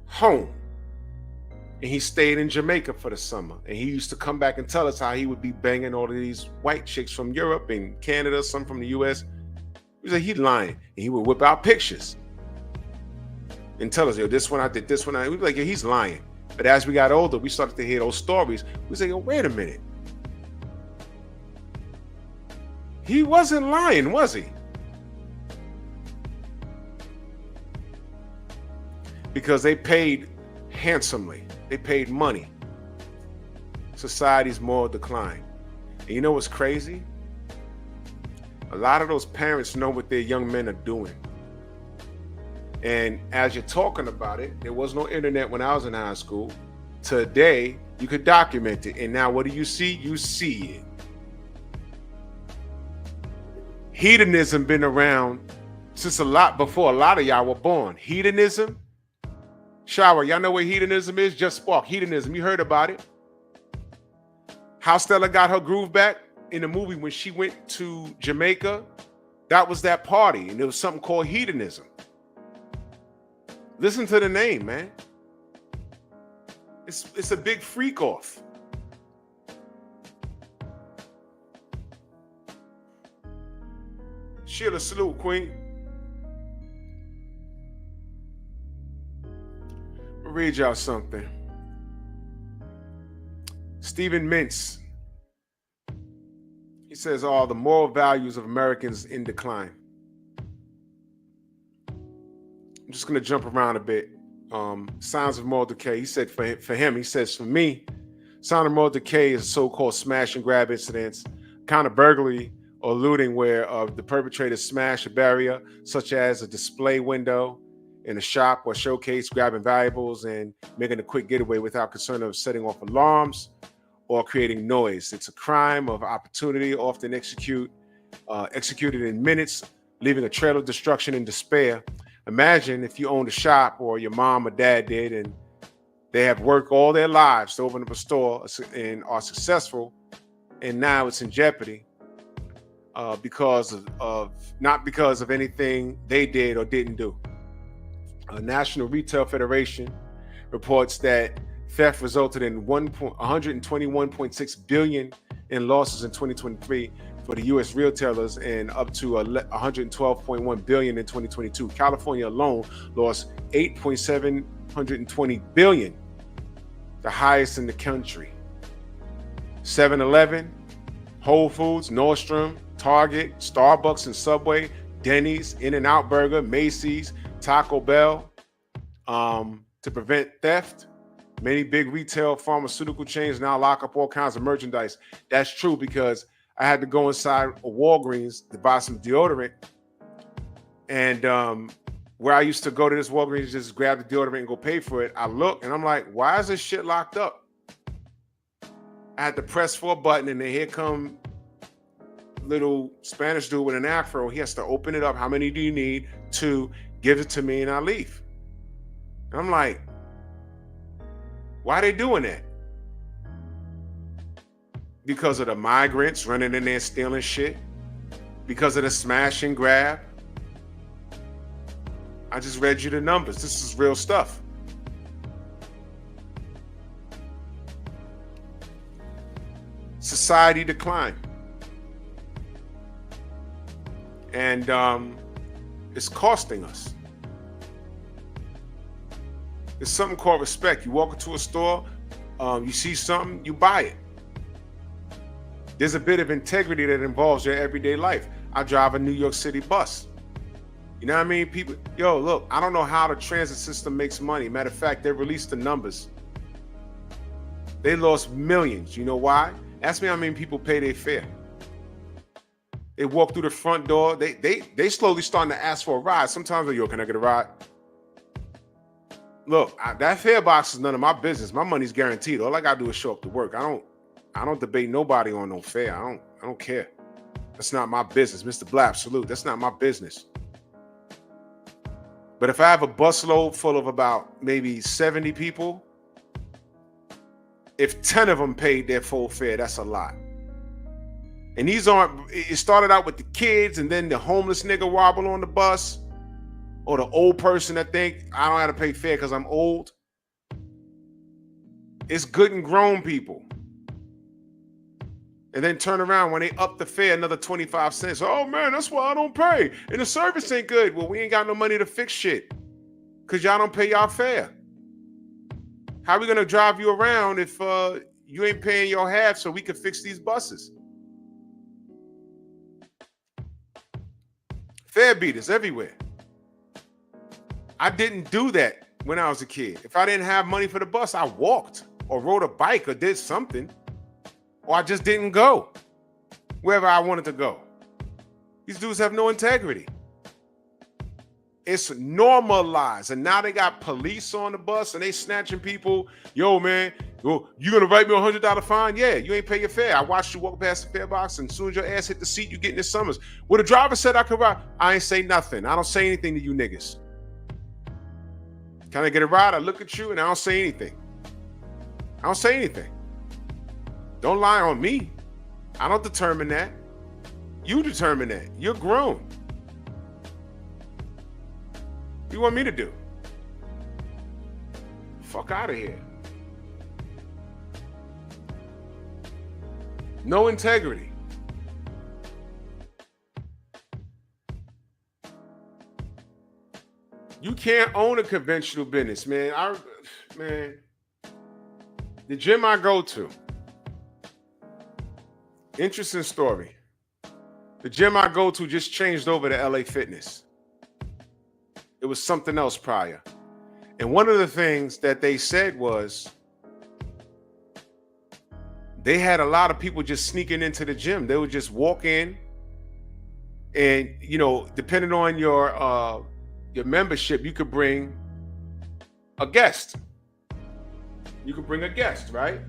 home and he stayed in Jamaica for the summer. And he used to come back and tell us how he would be banging all of these white chicks from Europe and Canada, some from the US. He was like, he's lying. And he would whip out pictures and tell us, yo, this one I did, this one I did. We were like, yeah, he's lying. But as we got older, we started to hear those stories. We say, "Oh, wait a minute. He wasn't lying, was he?" Because they paid handsomely. They paid money. Society's moral decline. And you know what's crazy? A lot of those parents know what their young men are doing. And as you're talking about it, there was no internet when I was in high school. Today, you could document it. And now what do you see? You see it. Hedonism been around since a lot before a lot of y'all were born. Hedonism. Shower, y'all know what hedonism is? Just spark. Hedonism. You heard about it. How Stella got her groove back in the movie when she went to Jamaica. That was that party. And there was something called hedonism. Listen to the name, man. It's a big freak off. Sheila, salute, Queen. I'll read y'all something. Stephen Mintz. He says, "All the moral values of Americans in decline." I'm just going to jump around a bit. Signs of moral decay. He said for him, he says, "For me, sign of moral decay is so-called smash and grab incidents, kind of burglary or looting where the perpetrator smash a barrier, such as a display window in a shop or showcase, grabbing valuables and making a quick getaway without concern of setting off alarms or creating noise. It's a crime of opportunity, often executed in minutes, leaving a trail of destruction and despair. Imagine if you owned a shop, or your mom or dad did, and they have worked all their lives to open up a store and are successful, and now it's in jeopardy because of not because of anything they did or didn't do." National Retail Federation reports that theft resulted in 121.6 billion in losses in 2023 for the U.S. retailers, and up to 112.1 billion in 2022. California alone lost 8.720 billion, the highest in the country. 7-Eleven, Whole Foods, Nordstrom, Target, Starbucks and Subway, Denny's, In-N-Out Burger, Macy's, Taco Bell. To prevent theft, many big retail pharmaceutical chains now lock up all kinds of merchandise. That's true, because I had to go inside a Walgreens to buy some deodorant. And where I used to go to this Walgreens, just grab the deodorant and go pay for it, I look and I'm like, why is this shit locked up? I had to press for a button, and then here come little Spanish dude with an afro. He has to open it up. How many do you need? 2. Give it to me and I leave. And I'm like, why are they doing that? Because of the migrants running in there stealing shit? Because of the smash and grab? I just read you the numbers. This is real stuff. Society decline. And it's costing us. There's something called respect. You walk into a store, you see something, you buy it. There's a bit of integrity that involves your everyday life. I drive a New York City bus. You know what I mean? People, yo, look, I don't know how the transit system makes money. Matter of fact, they released the numbers. They lost millions. You know why? Ask me how many people pay their fare. They walk through the front door. They slowly starting to ask for a ride. Sometimes they're, yo, can I get a ride? Look, that fare box is none of my business. My money's guaranteed. All I gotta do is show up to work. I don't debate nobody on no fare. I don't care. That's not my business. Mr. Blapp, salute. That's not my business. But if I have a busload full of about maybe 70 people, if 10 of them paid their full fare, that's a lot. And these aren't, it started out with the kids, and then the homeless nigga wobble on the bus, or the old person that think I don't have to pay fare because I'm old. It's good and grown people. And then turn around when they up the fare another 25 cents. Oh man, that's why I don't pay. And the service ain't good. Well, we ain't got no money to fix shit because y'all don't pay y'all fare. How are we gonna drive you around if you ain't paying your half so we can fix these buses? Fare beaters everywhere. I didn't do that when I was a kid. If I didn't have money for the bus, I walked or rode a bike or did something, or I just didn't go wherever I wanted to go. These dudes have no integrity. It's normalized, and now they got police on the bus and they snatching people. Yo, man, you gonna write me $100 fine? Yeah, you ain't pay your fare. I watched you walk past the fare box, and as soon as your ass hit the seat, you getting the summons. Well, the driver said I could ride. I ain't say nothing. I don't say anything to you niggas. Can I get a ride? I look at you and I don't say anything. I don't say anything. Don't lie on me. I don't determine that. You determine that. You're grown. What do you want me to do? Fuck out of here. No integrity. You can't own a conventional business, man. The gym I go to, interesting story. The gym I go to just changed over to LA Fitness. It was something else prior. And one of the things that they said was they had a lot of people just sneaking into the gym. They would just walk in and, you know, depending on your membership, you could bring a guest. You could bring a guest, right?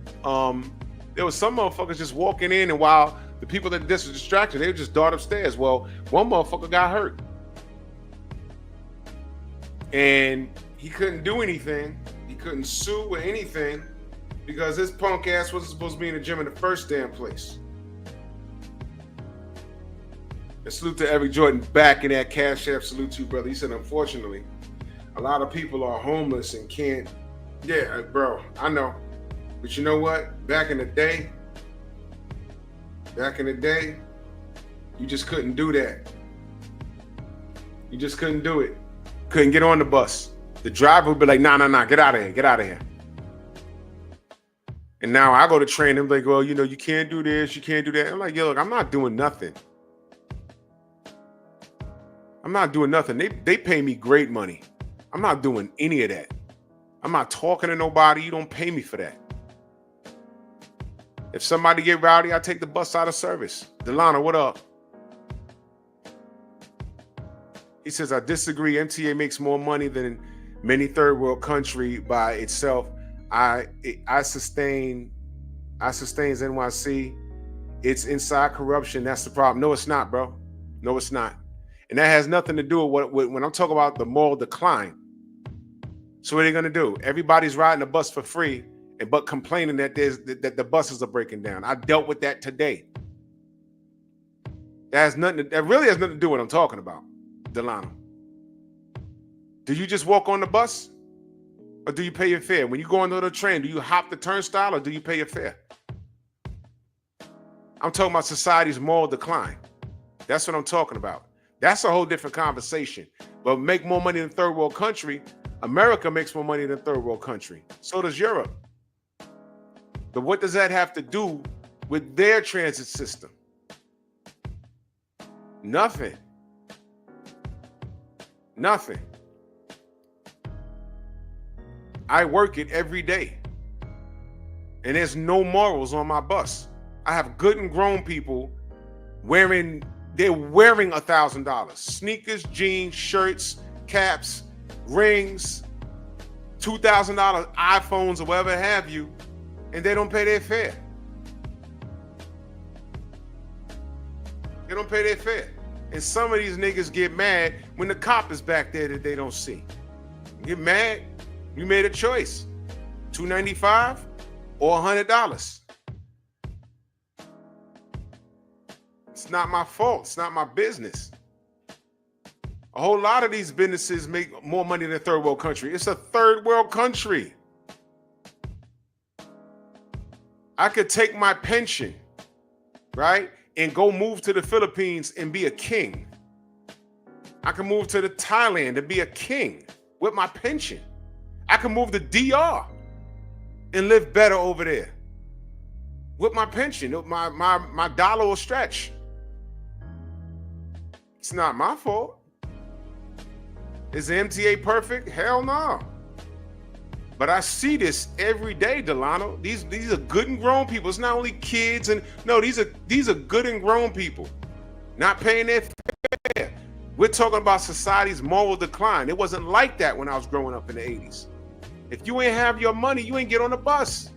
There was some motherfuckers just walking in, and while the people that this was distracted, they would just dart upstairs. Well, one motherfucker got hurt. And he couldn't do anything. He couldn't sue or anything because his punk ass wasn't supposed to be in the gym in the first damn place. And salute to Eric Jordan back in that Cash App. Salute to you, brother. He said, unfortunately, a lot of people are homeless and can't. Yeah, bro, I know. But you know what? Back in the day, you just couldn't do that. You just couldn't do it. Couldn't get on the bus. The driver would be like, nah, get out of here, get out of here. And now I go to train them, like, well, you know, you can't do this, you can't do that. I'm like, yo, look, I'm not doing nothing. I'm not doing nothing. They pay me great money. I'm not doing any of that. I'm not talking to nobody. You don't pay me for that. If somebody get rowdy, I take the bus out of service. Delano, what up? He says, I disagree. MTA makes more money than many third world country by itself. I sustains NYC. It's inside corruption. That's the problem. No, it's not, bro. No, it's not. And that has nothing to do with when I'm talking about the moral decline. So what are they going to do? Everybody's riding the bus for free, but complaining that that the buses are breaking down. I dealt with that today. That really has nothing to do with what I'm talking about, Delano. Do you just walk on the bus? Or do you pay your fare? When you go onto the train, do you hop the turnstile or do you pay your fare? I'm talking about society's moral decline. That's what I'm talking about. That's a whole different conversation. But make more money than third world country. America makes more money than third world country. So does Europe. But what does that have to do with their transit system? Nothing. Nothing. I work it every day. And there's no morals on my bus. I have good and grown people wearing $1,000. Sneakers, jeans, shirts, caps, rings, $2,000 iPhones or whatever have you, and they don't pay their fare. They don't pay their fare. And some of these niggas get mad when the cop is back there that they don't see. Get mad. You made a choice. $295 or $100. It's not my fault. It's not my business. A whole lot of these businesses make more money than a third world country. It's a third world country. I could take my pension, right, and go move to the Philippines and be a king. I can move to Thailand and be a king with my pension. I can move to DR and live better over there with my pension. My dollar will stretch. It's not my fault. Is the MTA perfect? Hell no. But I see this every day, Delano. These are good and grown people. It's not only kids, and no, these are good and grown people not paying their fare. We're talking about society's moral decline. It wasn't like that when I was growing up in the 80s. If you ain't have your money, you ain't get on the bus.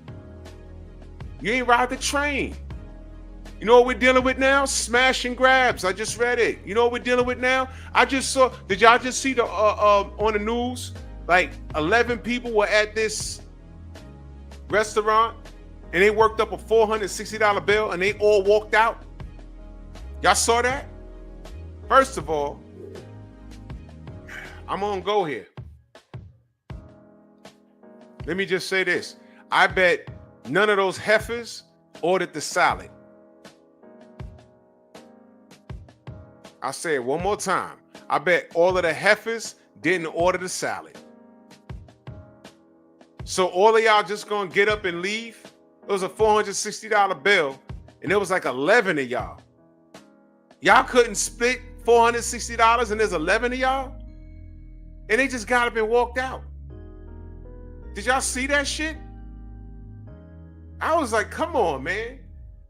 You ain't ride the train. You know what we're dealing with now? Smash and grabs. I just read it. You know what we're dealing with now? I just saw, did y'all just see the on the news? Like 11 people were at this restaurant and they worked up a $460 bill and they all walked out. Y'all saw that? First of all, I'm gonna go here. Let me just say this. I bet none of those heifers ordered the salad. I'll say it one more time. I bet all of the heifers didn't order the salad. So all of y'all just gonna get up and leave? It was a $460 bill, and there was like 11 of y'all. Y'all couldn't split $460 and there's 11 of y'all? And they just got up and walked out. Did y'all see that shit? I was like, come on, man.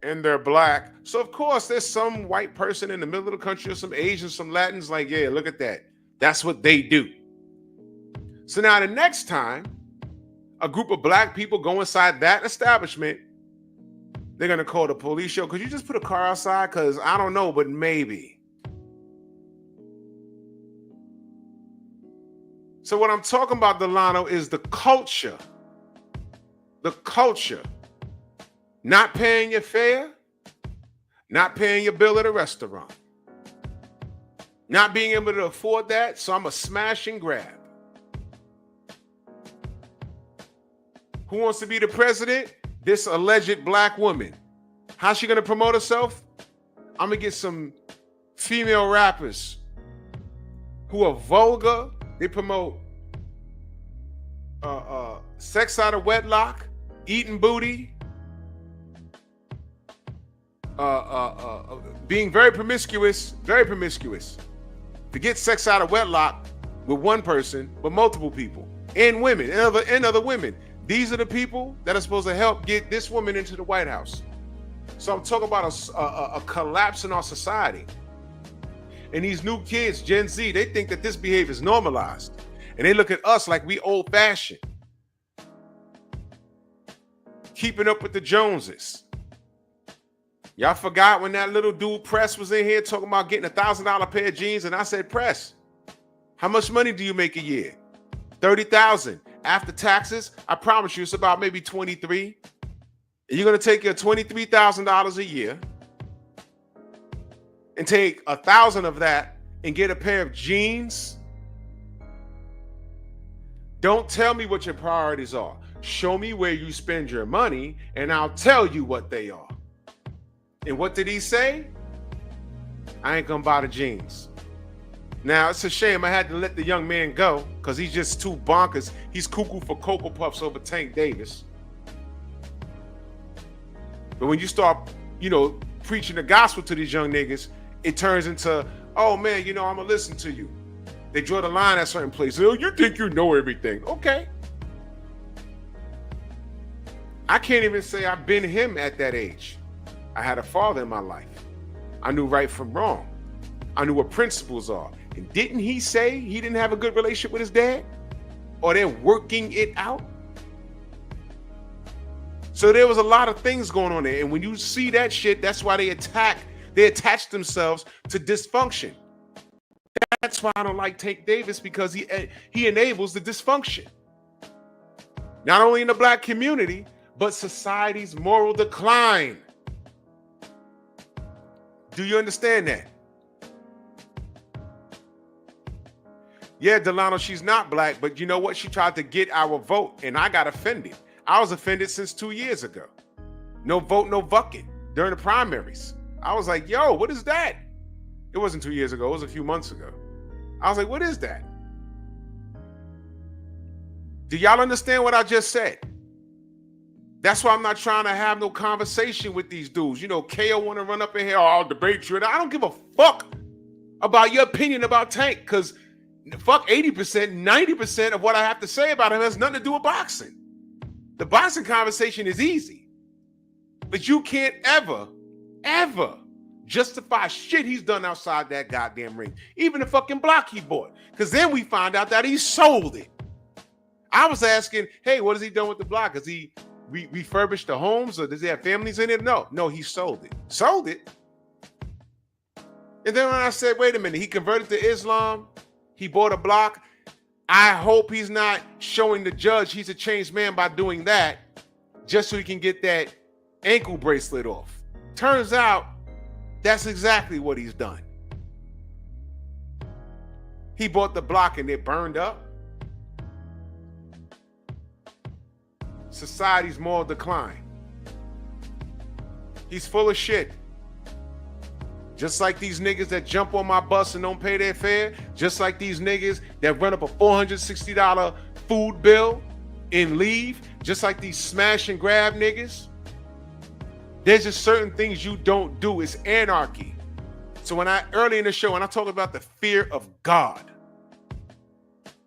And they're black. So of course there's some white person in the middle of the country or some Asians, some Latins like, yeah, look at that. That's what they do. So now the next time a group of black people go inside that establishment, they're going to call the police. Show, could you just put a car outside? Because I don't know, but maybe. So what I'm talking about, Delano, is the culture. The culture. Not paying your fare, not paying your bill at a restaurant, not being able to afford that, so I'm a smash and grab. Who wants to be the president? This alleged black woman. How's she gonna promote herself? I'm gonna get some female rappers who are vulgar. They promote sex out of wedlock, eating booty, being very promiscuous. Forget sex out of wedlock with one person, but multiple people and women and other women. These are the people that are supposed to help get this woman into the White House. So I'm talking about a collapse in our society. And these new kids, Gen Z, they think that this behavior is normalized. And they look at us like we old-fashioned. Keeping up with the Joneses. Y'all forgot when that little dude Press was in here talking about getting $1,000 pair of jeans, and I said, Press, how much money do you make a year? $30,000. After taxes, I promise you it's about maybe 23. And you're gonna take your $23,000 a year and take 1,000 of that and get a pair of jeans? Don't tell me what your priorities are. Show me where you spend your money and I'll tell you what they are. And what did he say? I ain't gonna buy the jeans. Now, it's a shame I had to let the young man go because he's just too bonkers. He's cuckoo for Cocoa Puffs over Tank Davis. But when you start, preaching the gospel to these young niggas, it turns into, oh man, I'm gonna listen to you. They draw the line at certain places. Oh, you think you know everything. Okay. I can't even say I've been him at that age. I had a father in my life. I knew right from wrong. I knew what principles are. And didn't he say he didn't have a good relationship with his dad? Or they're working it out? So there was a lot of things going on there. And when you see that shit, that's why they attach themselves to dysfunction. That's why I don't like Tank Davis, because he enables the dysfunction. Not only in the black community, but society's moral decline. Do you understand that? Yeah, Delano, she's not black, but you know what? She tried to get our vote, and I got offended. I was offended since 2 years ago. No vote, no bucket during the primaries. I was like, yo, what is that? It wasn't 2 years ago. It was a few months ago. I was like, what is that? Do y'all understand what I just said? That's why I'm not trying to have no conversation with these dudes. You know, KO want to run up in here, I'll debate you. I don't give a fuck about your opinion about Tank, because fuck 80%, 90% of what I have to say about him has nothing to do with boxing. The boxing conversation is easy. But you can't ever justify shit he's done outside that goddamn ring. Even the fucking block he bought. Because then we find out that he sold it. I was asking, hey, what has he done with the block? Has he refurbished the homes, or does he have families in it? No, he sold it. Sold it. And then when I said, wait a minute, he converted to Islam, he bought a block. I hope he's not showing the judge he's a changed man by doing that just so he can get that ankle bracelet off. Turns out that's exactly what he's done. He bought the block and it burned up. Society's moral decline. He's full of shit. Just like these niggas that jump on my bus and don't pay their fare. Just like these niggas that run up a $460 food bill and leave. Just like these smash and grab niggas. There's just certain things you don't do. It's anarchy. So early in the show, when I talk about the fear of God,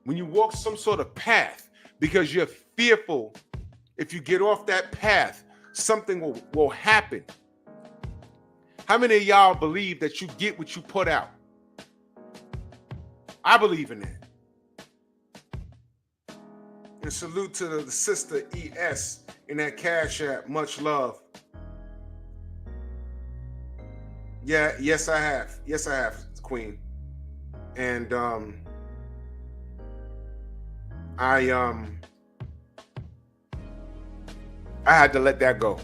when you walk some sort of path because you're fearful, if you get off that path, something will happen. How many of y'all believe that you get what you put out? I believe in that. And salute to the sister ES in that Cash App. Much love. Yeah, yes, I have. Yes, I have, Queen. And I had to let that go.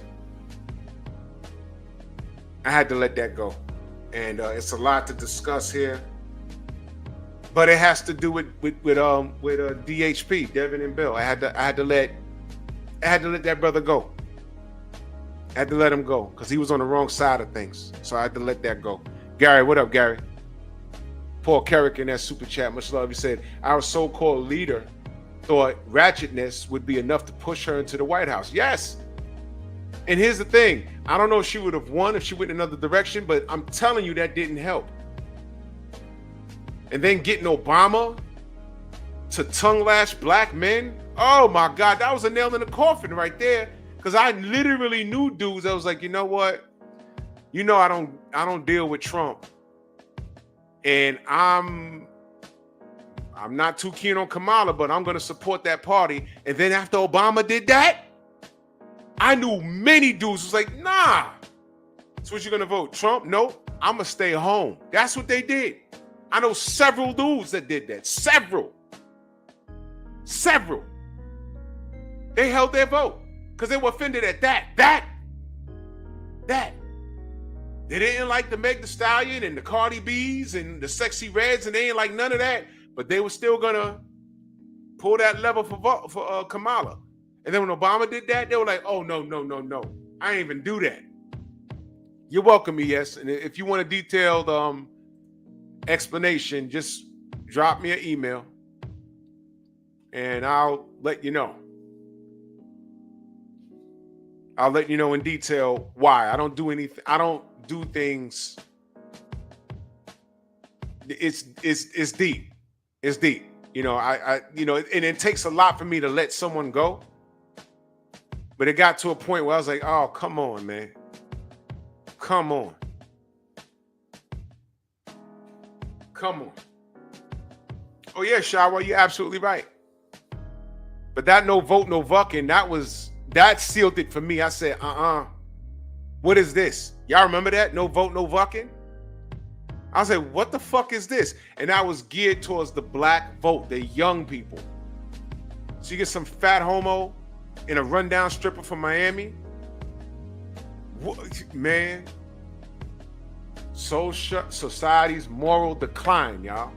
I had to let that go. And it's a lot to discuss here. But it has to do with DHP, Devin and Bill. I had to let that brother go. I had to let him go because he was on the wrong side of things. So I had to let that go. Gary, what up, Gary? Paul Carrick in that super chat, much love. He said, our so-called leader thought ratchetness would be enough to push her into the White House. Yes. And here's the thing. I don't know if she would have won if she went in another direction, but I'm telling you that didn't help. And then getting Obama to tongue lash black men. Oh my God, that was a nail in the coffin right there. Because I literally knew dudes that was like, you know what? You know I don't deal with Trump. And I'm not too keen on Kamala, but I'm gonna support that party. And then after Obama did that, I knew many dudes was like, nah. So what you gonna vote? Trump? Nope. I'm gonna stay home. That's what they did. I know several dudes that did that. Several. They held their vote because they were offended at that. They didn't like the Meg Thee Stallion and the Cardi B's and the Sexy Reds, and they ain't like none of that. But they were still gonna pull that lever for Kamala. And then when Obama did that, they were like, oh, no. I ain't even do that. You're welcome, yes. And if you want a detailed explanation, just drop me an email and I'll let you know. I'll let you know in detail why. I don't do anything. I don't do things. It's deep. It's deep. You know, and it takes a lot for me to let someone go. But it got to a point where I was like, oh, come on, man. Come on. Oh, yeah, Shawa, you're absolutely right. But that no vote, no vucking, that sealed it for me. I said, what is this? Y'all remember that? No vote, no vucking? I said, what the fuck is this? And that was geared towards the black vote, the young people. So you get some fat homo and a rundown stripper from Miami. What, man. Society's moral decline, y'all.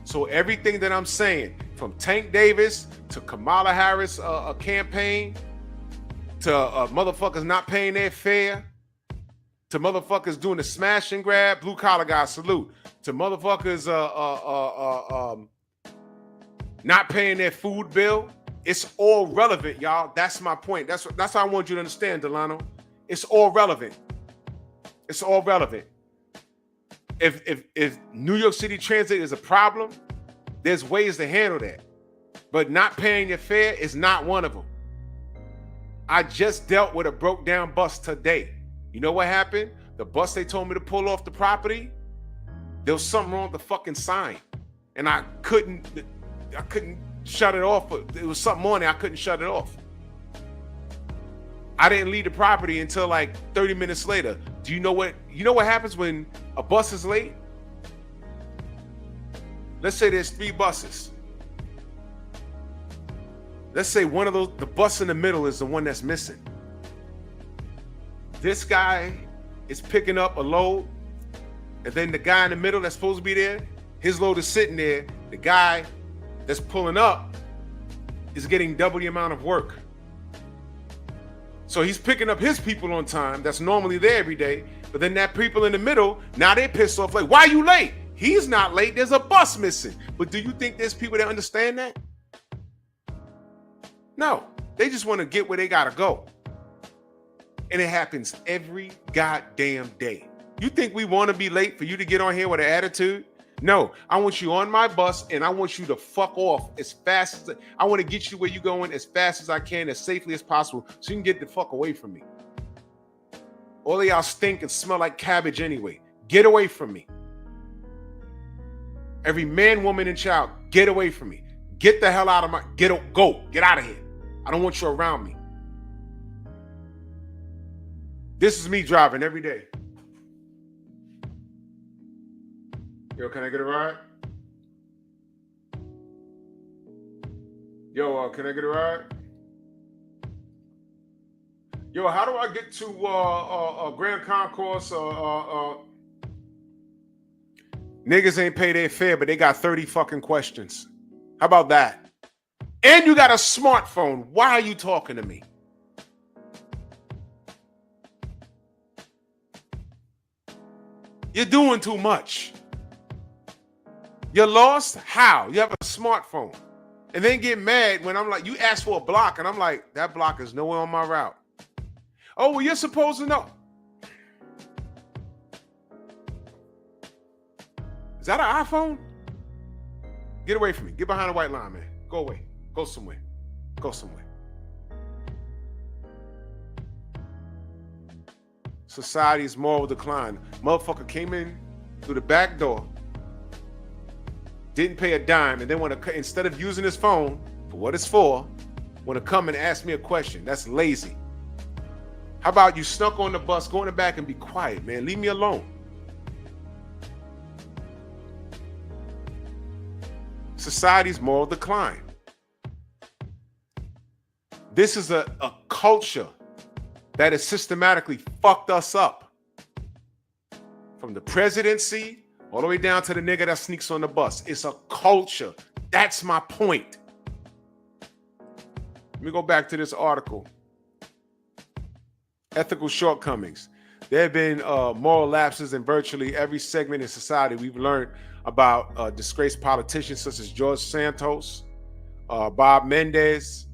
So everything that I'm saying, from Tank Davis to Kamala Harris campaign, to motherfuckers not paying their fare, to motherfuckers doing the smash and grab, blue collar guy, salute, to motherfuckers not paying their food bill, It's all relevant, y'all. That's my point. That's how I want you to understand, Delano. It's all relevant. It's all relevant. If New York City Transit is a problem, there's ways to handle that. But not paying your fare is not one of them. I just dealt with a broke down bus today. You know what happened? The bus they told me to pull off the property, there was something wrong with the fucking sign. And I couldn't shut it off. It was something on there, I couldn't shut it off. I didn't leave the property until like 30 minutes later. Do you know what happens when a bus is late? Let's say there's 3 buses. Let's say one of those, the bus in the middle is the one that's missing. This guy is picking up a load, and then the guy in the middle that's supposed to be there, his load is sitting there. The guy that's pulling up is getting double the amount of work. So he's picking up his people on time that's normally there every day, but then that people in the middle, now they're pissed off like, why are you late? He's not late, there's a bus missing. But do you think there's people that understand that? No, they just want to get where they gotta go. And it happens every goddamn day. You think we want to be late for you to get on here with an attitude? No, I want you on my bus and I want you to fuck off as fast as I want to get you where you're going as fast as I can, as safely as possible, so you can get the fuck away from me. All of y'all stink and smell like cabbage anyway. Get away from me. Every man, woman, and child, get away from me. Get the hell out of my, get out of here. I don't want you around me. This is me driving every day. Yo, can I get a ride? Yo, can I get a ride? Yo, how do I get to Grand Concourse? Niggas ain't pay their fare, but they got 30 fucking questions. How about that? And you got a smartphone. Why are you talking to me? You're doing too much. You're lost? How? You have a smartphone. And then get mad when I'm like, you asked for a block, and I'm like, that block is nowhere on my route. Oh, well, you're supposed to know. Is that an iPhone? Get away from me. Get behind the white line, man. Go away. Go somewhere. Go somewhere. Society's moral decline. Motherfucker came in through the back door, didn't pay a dime, and then want to, instead of using his phone for what it's for, want to come and ask me a question. That's lazy. How about you snuck on the bus, go in the back and be quiet, man. Leave me alone. Society's moral decline. This is a culture that has systematically fucked us up. From the presidency all the way down to the nigga that sneaks on the bus. It's a culture. That's my point. Let me go back to this article. Ethical shortcomings. There have been moral lapses in virtually every segment in society. We've learned about disgraced politicians such as George Santos, Bob Mendez.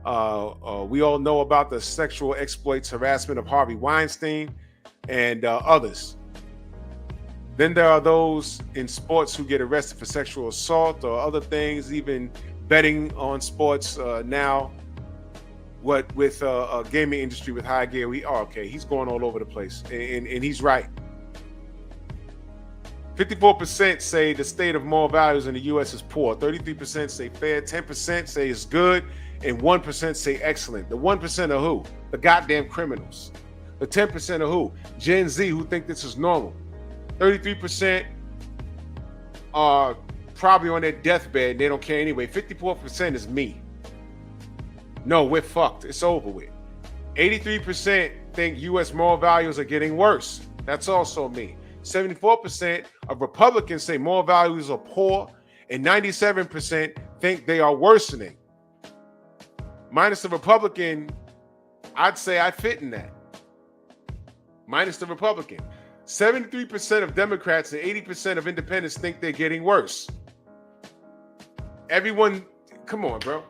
We all know about the sexual exploits, harassment of Harvey Weinstein and others. Then there are those in sports who get arrested for sexual assault or other things, even betting on sports now. What with a gaming industry with high gear, he's going all over the place, and he's right. 54% say the state of moral values in the U.S. is poor. 33% say fair. 10% say it's good, and 1% say excellent. The 1% are who? The goddamn criminals. The 10% are who? Gen Z, who think this is normal. 33% are probably on their deathbed and they don't care anyway. 54% is me. No, we're fucked. It's over with. 83% think U.S. moral values are getting worse. That's also me. 74% of Republicans say moral values are poor, and 97% think they are worsening. Minus the Republican, I'd say I fit in that. Minus the Republican. 73% of Democrats and 80% of independents think they're getting worse. Everyone, come on, bro.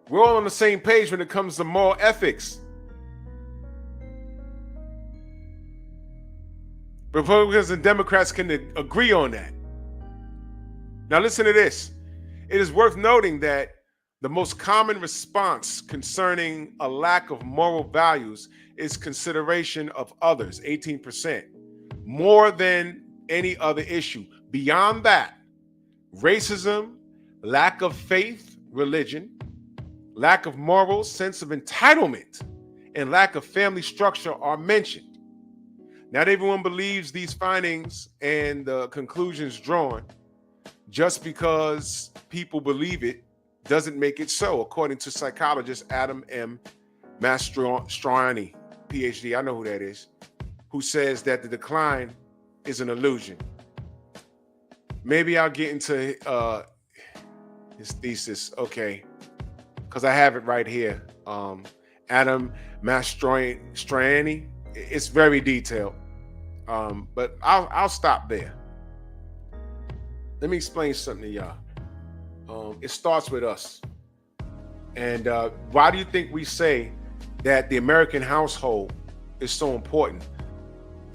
We're all on the same page when it comes to moral ethics. Republicans and Democrats can agree on that. Now listen to this. It is worth noting that the most common response concerning a lack of moral values is consideration of others, 18%, more than any other issue. Beyond that, racism, lack of faith, religion, lack of morals, sense of entitlement, and lack of family structure are mentioned. Not everyone believes these findings and the conclusions drawn. Just because people believe it doesn't make it so, according to psychologist Adam M. Mastroianni, PhD, I know who that is, who says that the decline is an illusion. Maybe I'll get into his thesis, okay, because I have it right here. Adam Mastroianni, it's very detailed, but I'll stop there. Let me explain something to y'all. It starts with us. And why do you think we say that the American household is so important?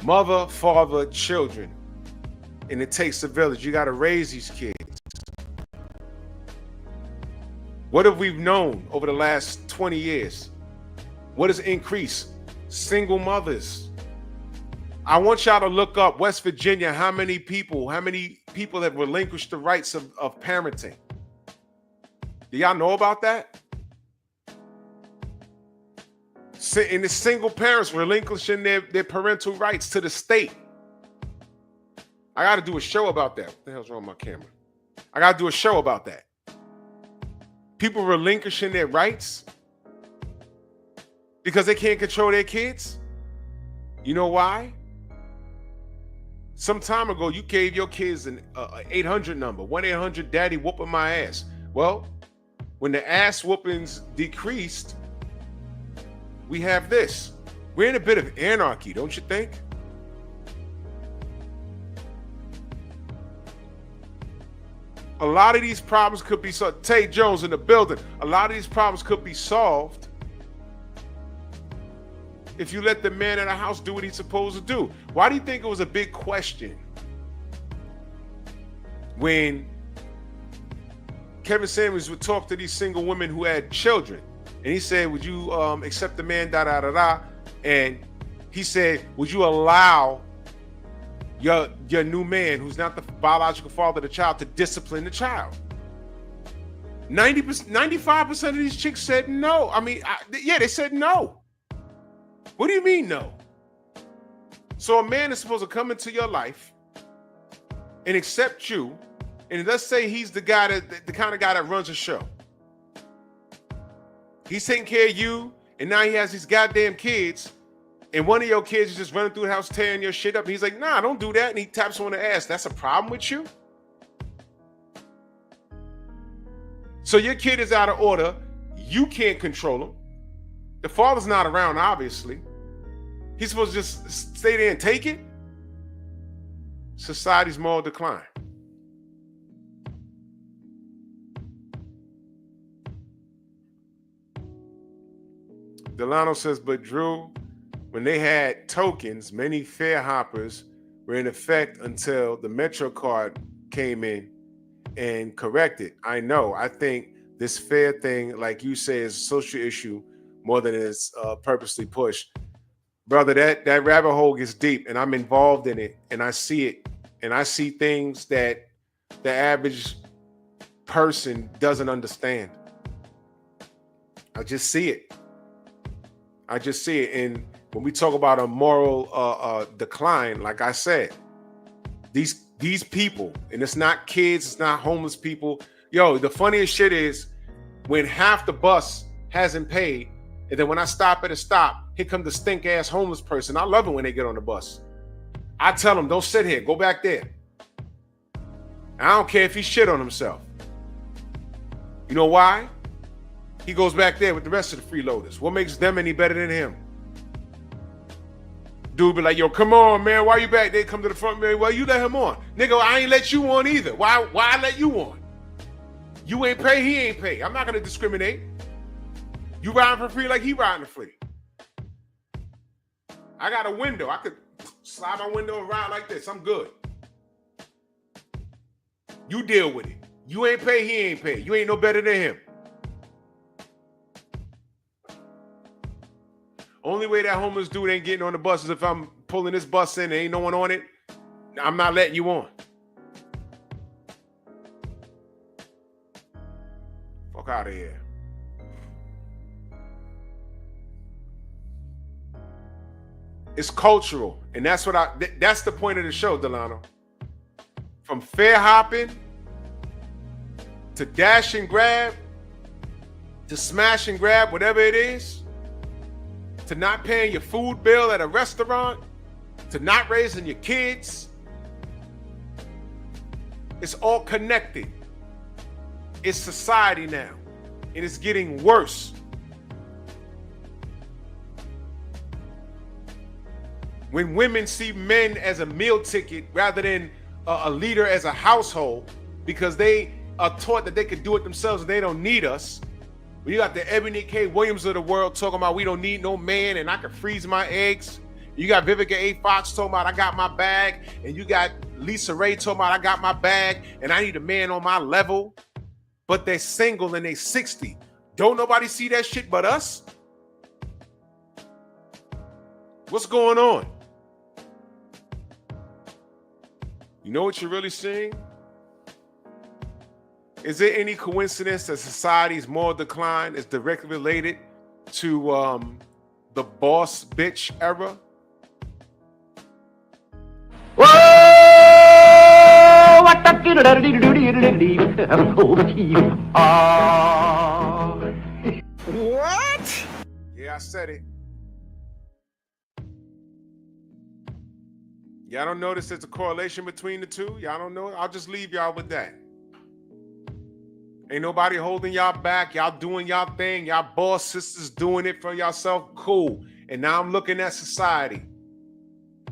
Mother, father, children. And it takes a village. You got to raise these kids. What have we known over the last 20 years? What has increased? Single mothers. I want y'all to look up West Virginia, how many people have relinquished the rights of parenting. Do y'all know about that? And the single parents relinquishing their parental rights to the state. I got to do a show about that. What the hell's wrong with my camera? I got to do a show about that. People relinquishing their rights because they can't control their kids. You know why? Some time ago, you gave your kids an 800 number, 1-800-daddy whooping my ass. Well, when the ass whoopings decreased, we have this. We're in a bit of anarchy, don't you think? A lot of these problems could be solved. Tay Jones in the building. A lot of these problems could be solved if you let the man in the house do what he's supposed to do. Why do you think it was a big question when Kevin Samuels would talk to these single women who had children? And he said, would you accept the man, da-da-da-da? And he said, would you allow your new man, who's not the biological father of the child, to discipline the child? 95% of these chicks said no. I mean, yeah, they said no. What do you mean no? So a man is supposed to come into your life and accept you, and let's say he's the kind of guy that runs a show. He's taking care of you, and now he has these goddamn kids, and one of your kids is just running through the house tearing your shit up. And he's like, nah, don't do that. And he taps on the ass. That's a problem with you? So your kid is out of order. You can't control him. The father's not around, obviously. He's supposed to just stay there and take it? Society's moral decline. Delano says, but Drew, when they had tokens, many fare hoppers were in effect until the Metro card came in and corrected. I know. I think this fare thing, like you say, is a social issue more than it's purposely pushed. Brother, that rabbit hole gets deep, and I'm involved in it, and I see it, and I see things that the average person doesn't understand. I just see it. And when we talk about a moral decline, like I said, these people, and it's not kids, it's not homeless people. Yo, the funniest shit is when half the bus hasn't paid, and then when I stop at a stop, here comes the stink ass homeless person. I love it when they get on the bus. I tell them, don't sit here, go back there. I don't care if he shit on himself. You know why? He goes back there with the rest of the freeloaders. What makes them any better than him? Dude be like, yo, come on, man. Why you back? They come to the front, man. Well, you let him on. Nigga, I ain't let you on either. Why I let you on? You ain't pay, he ain't pay. I'm not going to discriminate. You riding for free like he riding for free. I got a window. I could slide my window around like this. I'm good. You deal with it. You ain't pay, he ain't pay. You ain't no better than him. Only way that homeless dude ain't getting on the bus is if I'm pulling this bus in and ain't no one on it. I'm not letting you on. Fuck out of here. It's cultural, and that's what that's the point of the show, Delano. From fair hopping to dash and grab to smash and grab, whatever it is, to not paying your food bill at a restaurant, to not raising your kids. It's all connected. It's society now, and it's getting worse. When women see men as a meal ticket rather than a leader as a household, because they are taught that they can do it themselves and they don't need us. When you got the Ebony K. Williams of the world talking about we don't need no man and I can freeze my eggs. You got Vivica A. Fox talking about I got my bag. And you got Lisa Ray talking about I got my bag and I need a man on my level. But they're single and they're 60. Don't nobody see that shit but us? What's going on? You know what you're really seeing? Is there any coincidence that society's moral decline is directly related to the boss bitch era? Whoa! What What? Yeah, I said it. Y'all don't notice there's a correlation between the two? Y'all don't know? I'll just leave y'all with that. Ain't nobody holding y'all back. Y'all doing y'all thing. Y'all boss sisters doing it for yourself. Cool. And now I'm looking at society.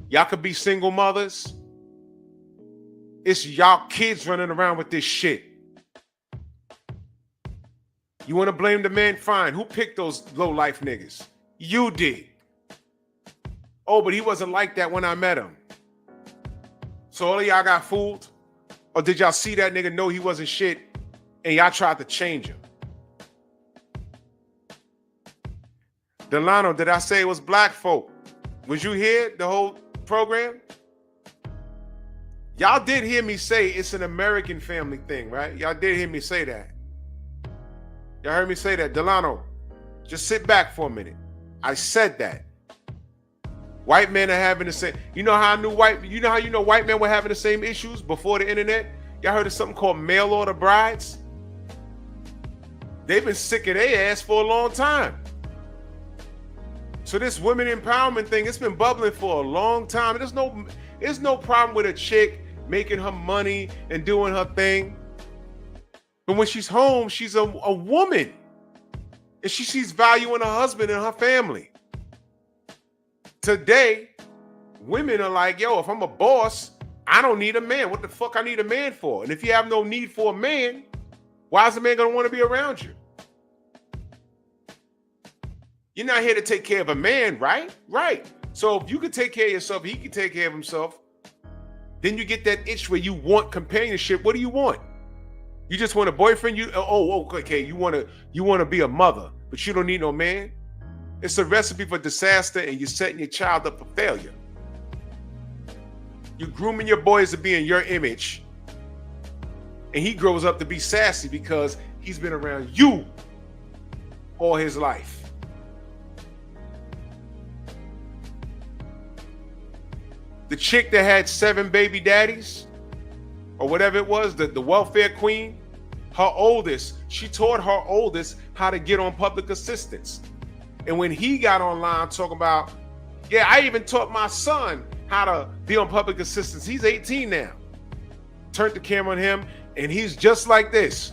Y'all could be single mothers. It's y'all kids running around with this shit. You want to blame the man? Fine. Who picked those low-life niggas? You did. Oh, but he wasn't like that when I met him. So all of y'all got fooled? Or did y'all see that nigga know he wasn't shit and y'all tried to change him? Delano, did I say it was black folk? Was you here the whole program? Y'all did hear me say it's an American family thing, right? Y'all did hear me say that. Y'all heard me say that. Delano, just sit back for a minute. I said that. White men are having the same. You know how white men were having the same issues before the internet? Y'all heard of something called mail order brides? They've been sick of their ass for a long time. So this women empowerment thing, it's been bubbling for a long time. There's no problem with a chick making her money and doing her thing. But when she's home, she's a woman. And she sees value in her husband and her family. Today, women are like, yo, if I'm a boss, I don't need a man. What the fuck I need a man for? And if you have no need for a man, why is a man going to want to be around you? You're not here to take care of a man, right? Right. So if you can take care of yourself, he can take care of himself, then you get that itch where you want companionship. What do you want? You just want a boyfriend? Okay. You want to be a mother, but you don't need no man? It's a recipe for disaster, and you're setting your child up for failure. You're grooming your boys to be in your image, and he grows up to be sassy because he's been around you all his life. The chick that had 7 baby daddies, or whatever it was, the welfare queen, she taught her oldest how to get on public assistance. And when he got online talking about, yeah, I even taught my son how to be on public assistance. He's 18 now. Turned the camera on him, and he's just like this.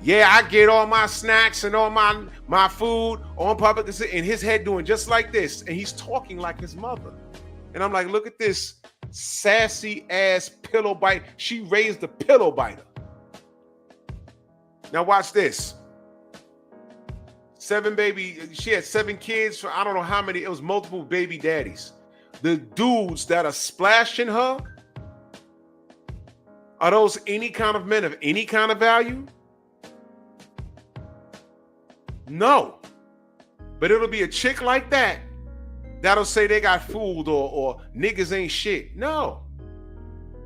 Yeah, I get all my snacks and all my food on public assistance. And his head doing just like this. And he's talking like his mother. And I'm like, look at this sassy ass pillow bite. She raised the pillow biter. Now watch this. She had 7 kids for I don't know how many. It was multiple baby daddies. The dudes that are splashing her, are those any kind of men of any kind of value? No. But it'll be a chick like that that'll say they got fooled or niggas ain't shit. No.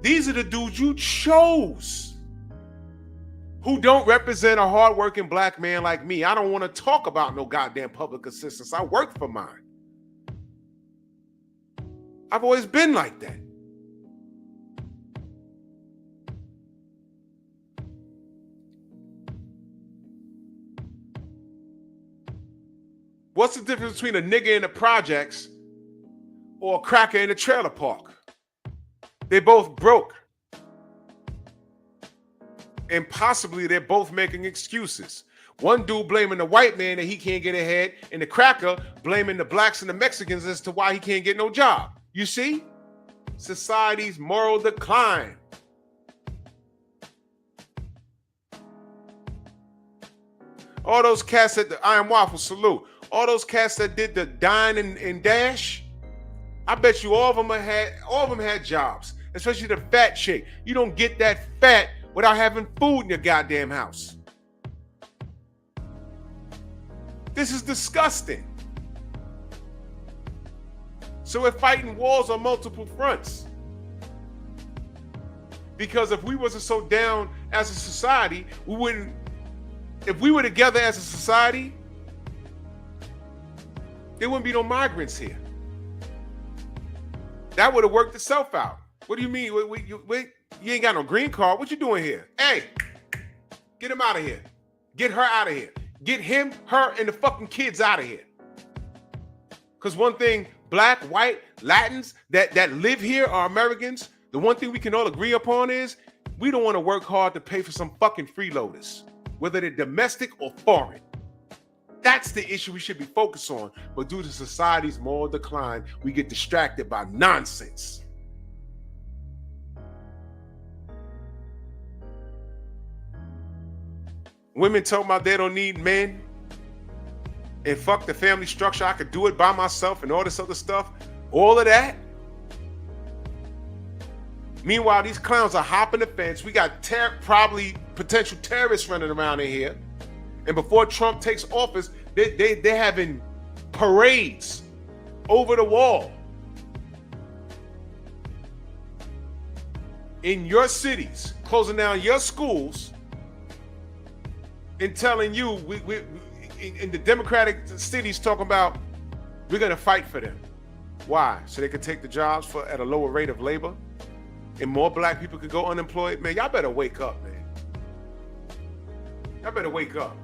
These are the dudes you chose who don't represent a hardworking black man like me. I don't want to talk about no goddamn public assistance. I work for mine. I've always been like that. What's the difference between a nigga in the projects or a cracker in a trailer park? They both broke. And possibly they're both making excuses. One dude blaming the white man that he can't get ahead, and the cracker blaming the blacks and the Mexicans as to why he can't get no job. You see? Society's moral decline. All those cats at the Iron Waffle, salute. All those cats that did the dine and dash, I bet you all of them had jobs, especially the fat chick. You don't get that fat without having food in your goddamn house. This is disgusting. So we're fighting wars on multiple fronts. Because if we wasn't so down as a society, if we were together as a society, there wouldn't be no migrants here. That would have worked itself out. What do you mean? You ain't got no green card. What you doing here? Hey, get him out of here. Get her out of here. Get him, her, and the fucking kids out of here. Because one thing, black, white, Latins that live here are Americans. The one thing we can all agree upon is we don't want to work hard to pay for some fucking freeloaders, whether they're domestic or foreign. That's the issue we should be focused on. But due to society's moral decline, we get distracted by nonsense. Women tell me they don't need men and fuck the family structure. I could do it by myself and all this other stuff. All of that. Meanwhile, these clowns are hopping the fence. We got probably potential terrorists running around in here. And before Trump takes office, they're having parades over the wall. In your cities, closing down your schools and telling you, in the Democratic cities talking about, we're going to fight for them. Why? So they could take the jobs at a lower rate of labor and more black people could go unemployed? Man, y'all better wake up, man. Y'all better wake up.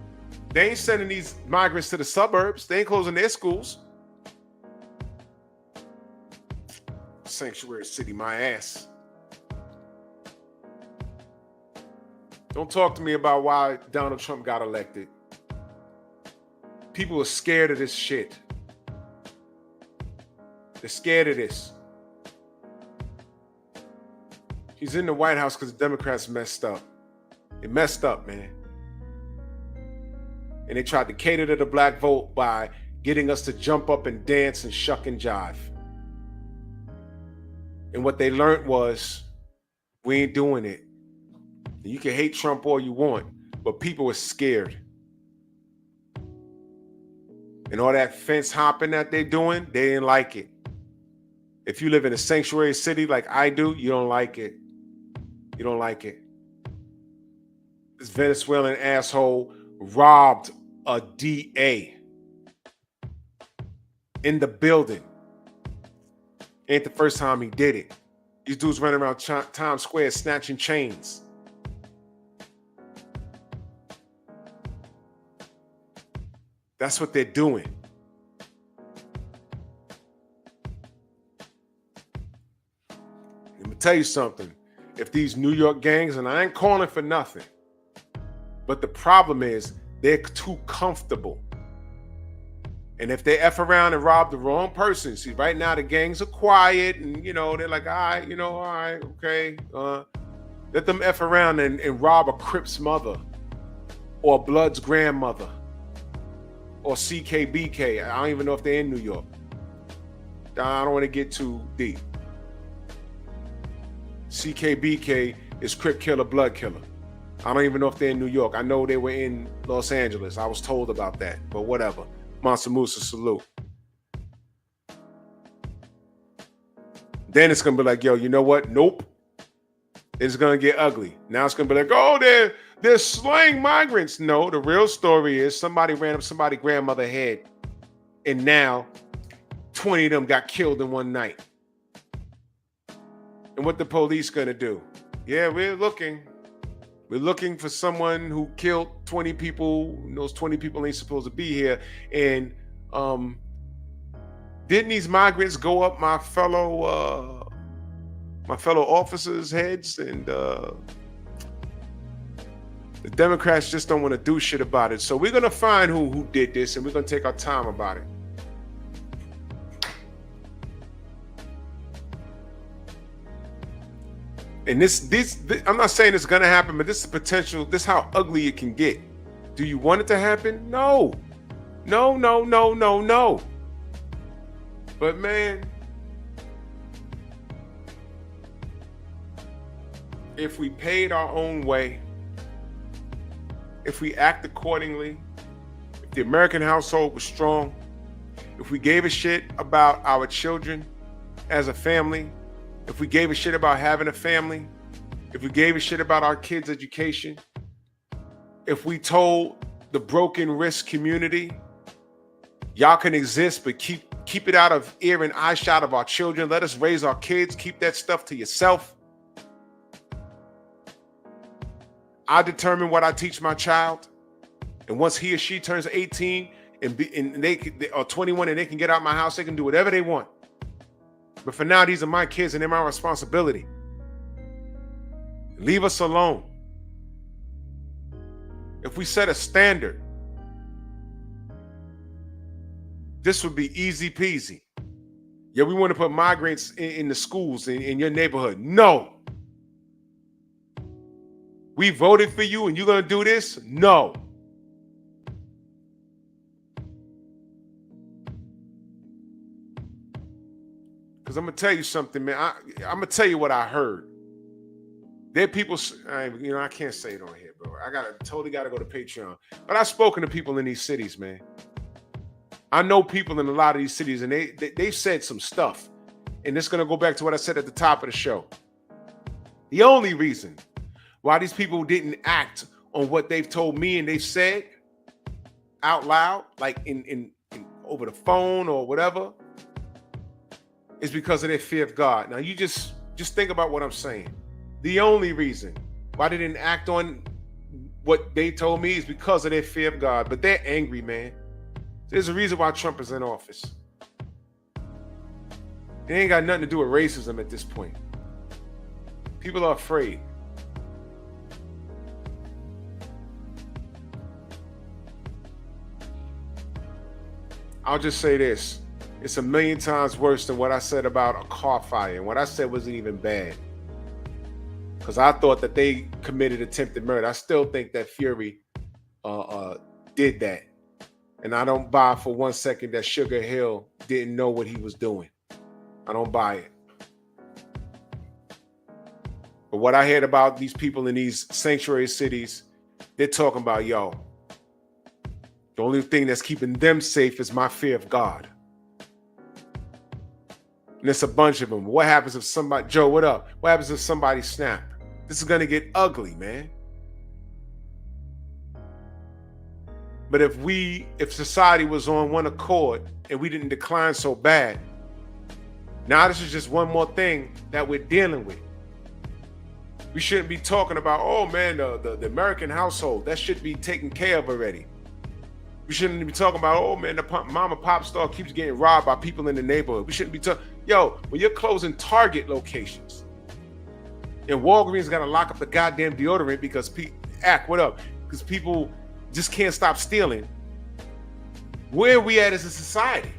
They ain't sending these migrants to the suburbs. They ain't closing their schools. Sanctuary city, my ass. Don't talk to me about why Donald Trump got elected. People are scared of this shit. They're scared of this. He's in the White House because the Democrats messed up. They messed up, man. And they tried to cater to the black vote by getting us to jump up and dance and shuck and jive. And what they learned was, we ain't doing it. You can hate Trump all you want, but people are scared. And all that fence hopping that they're doing, they didn't like it. If you live in a sanctuary city like I do, you don't like it. You don't like it. This Venezuelan asshole robbed a DA in the building. Ain't the first time he did it. These dudes running around Times Square snatching chains. That's what they're doing. Let me tell you something. If these New York gangs, and I ain't calling for nothing, but the problem is they're too comfortable. And if they F around and rob the wrong person, see, right now the gangs are quiet and, they're like, all right, okay. Let them F around and rob a Crip's mother or a Blood's grandmother or CKBK. I don't even know if they're in New York. I don't want to get too deep. CKBK is Crip Killer, Blood Killer. I don't even know if they're in New York. I know they were in Los Angeles. I was told about that, but whatever. Mansa Musa, salute. Then it's going to be like, yo, you know what? Nope. It's going to get ugly. Now it's going to be like, oh, they're slaying migrants. No, the real story is somebody ran up somebody's grandmother's head, and now 20 of them got killed in one night. And what the police going to do? Yeah, we're looking. We're looking for someone who killed 20 people. Those 20 people ain't supposed to be here. And didn't these migrants go up my fellow officers' heads? And the Democrats just don't want to do shit about it. So we're gonna find who did this, and we're gonna take our time about it. And this I'm not saying it's gonna happen, but this is potential. This is how ugly it can get. Do you want it to happen? No. No, no, no, no, no. But man, if we paid our own way, if we act accordingly, if the American household was strong, if we gave a shit about our children as a family, if we gave a shit about having a family, if we gave a shit about our kids' education, if we told the broken risk community, y'all can exist, but keep it out of ear and eye shot of our children. Let us raise our kids. Keep that stuff to yourself. I determine what I teach my child. And once he or she turns 18 and they are 21 and they can get out my house, they can do whatever they want. But for now, these are my kids and they're my responsibility. Leave us alone. If we set a standard, this would be easy peasy. Yeah, we want to put migrants in the schools in your neighborhood. No. We voted for you and you're going to do this? No. Because I'm going to tell you something, man. I'm going to tell you what I heard. There are people, I can't say it on here, bro. Totally got to go to Patreon. But I've spoken to people in these cities, man. I know people in a lot of these cities, and they've said some stuff. And it's going to go back to what I said at the top of the show. The only reason why these people didn't act on what they've told me and they've said out loud, like in over the phone or whatever, is because of their fear of God. Now, you just think about what I'm saying. The only reason why they didn't act on what they told me is because of their fear of God. But they're angry, man. There's a reason why Trump is in office. It ain't got nothing to do with racism at this point. People are afraid. I'll just say this. It's a million times worse than what I said about a car fire. And what I said wasn't even bad. Because I thought that they committed attempted murder. I still think that Fury did that. And I don't buy for 1 second that Sugar Hill didn't know what he was doing. I don't buy it. But what I heard about these people in these sanctuary cities, they're talking about, yo, the only thing that's keeping them safe is my fear of God. And it's a bunch of them. What happens if somebody, Joe, what up? What happens if somebody snap? This is going to get ugly, man. But if society was on one accord and we didn't decline so bad, now this is just one more thing that we're dealing with. We shouldn't be talking about, oh man, the American household, that should be taken care of already. We shouldn't be talking about, oh man, the mom and pop store keeps getting robbed by people in the neighborhood. We shouldn't be talking, yo, when you're closing Target locations and Walgreens got to lock up the goddamn deodorant because what up? Because people just can't stop stealing. Where are we at as a society?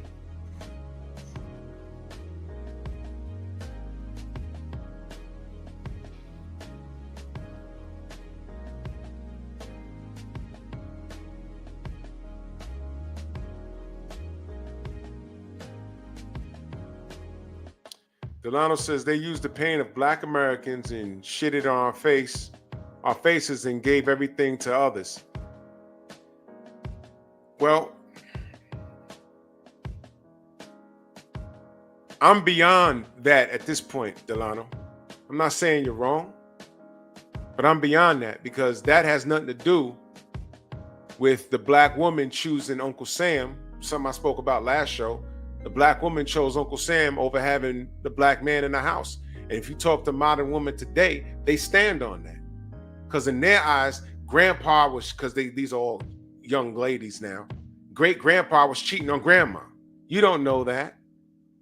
Delano says they used the pain of Black Americans and shitted on our faces, and gave everything to others. Well, I'm beyond that at this point, Delano. I'm not saying you're wrong, but I'm beyond that, because that has nothing to do with the Black woman choosing Uncle Sam, something I spoke about last show. The Black woman chose Uncle Sam over having the Black man in the house. And if you talk to modern women today, they stand on that. Because in their eyes, grandpa was, because these are all young ladies now, great grandpa was cheating on grandma. You don't know that.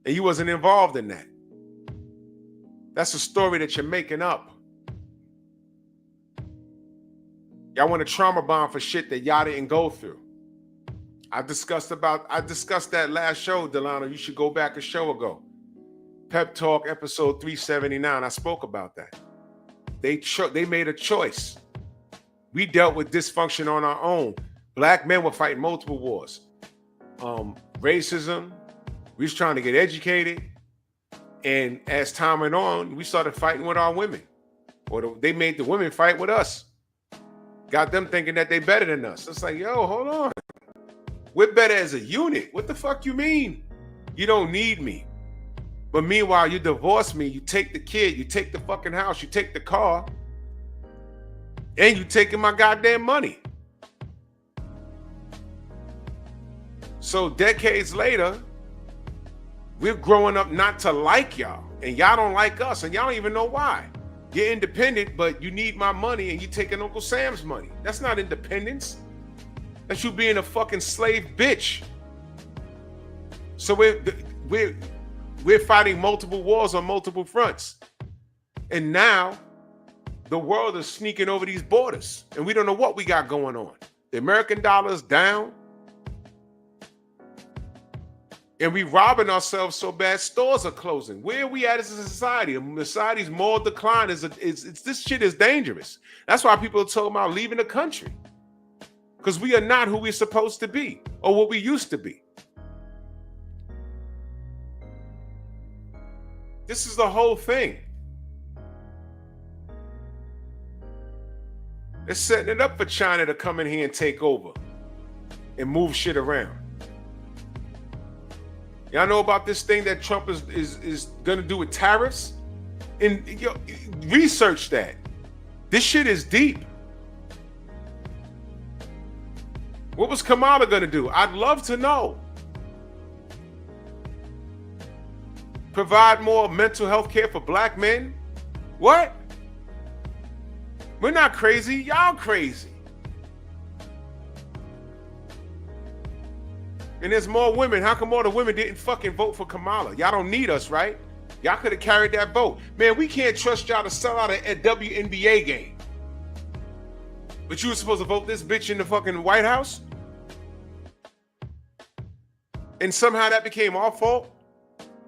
And you wasn't involved in that. That's a story that you're making up. Y'all want to trauma bond for shit that y'all didn't go through. I discussed that last show, Delano. You should go back a show ago. Pep Talk episode 379. I spoke about that. They made a choice. We dealt with dysfunction on our own. Black men were fighting multiple wars. Racism. We was trying to get educated. And as time went on, we started fighting with our women. Or they made the women fight with us. Got them thinking that they better than us. It's like, yo, hold on. We're better as a unit. What the fuck you mean? You don't need me. But meanwhile, you divorce me, you take the kid, you take the fucking house, you take the car, and you taking my goddamn money. So decades later, we're growing up not to like y'all, and y'all don't like us, and y'all don't even know why. You're independent, but you need my money, and you taking Uncle Sam's money. That's not independence. That's you being a fucking slave bitch. So we're fighting multiple wars on multiple fronts. And now the world is sneaking over these borders, and we don't know what we got going on. The American dollar is down, and we robbing ourselves so bad, stores are closing. Where are we at as a society? Society's moral decline this shit is dangerous. That's why people are talking about leaving the country. Because we are not who we're supposed to be or what we used to be. This is the whole thing. They're setting it up for China to come in here and take over and move shit around. Y'all know about this thing that Trump is going to do with tariffs? And research that. This shit is deep. What was Kamala going to do? I'd love to know. Provide more mental health care for Black men? What? We're not crazy. Y'all crazy. And there's more women. How come all the women didn't fucking vote for Kamala? Y'all don't need us, right? Y'all could have carried that vote. Man, we can't trust y'all to sell out a WNBA game. But you were supposed to vote this bitch in the fucking White House? And somehow that became our fault?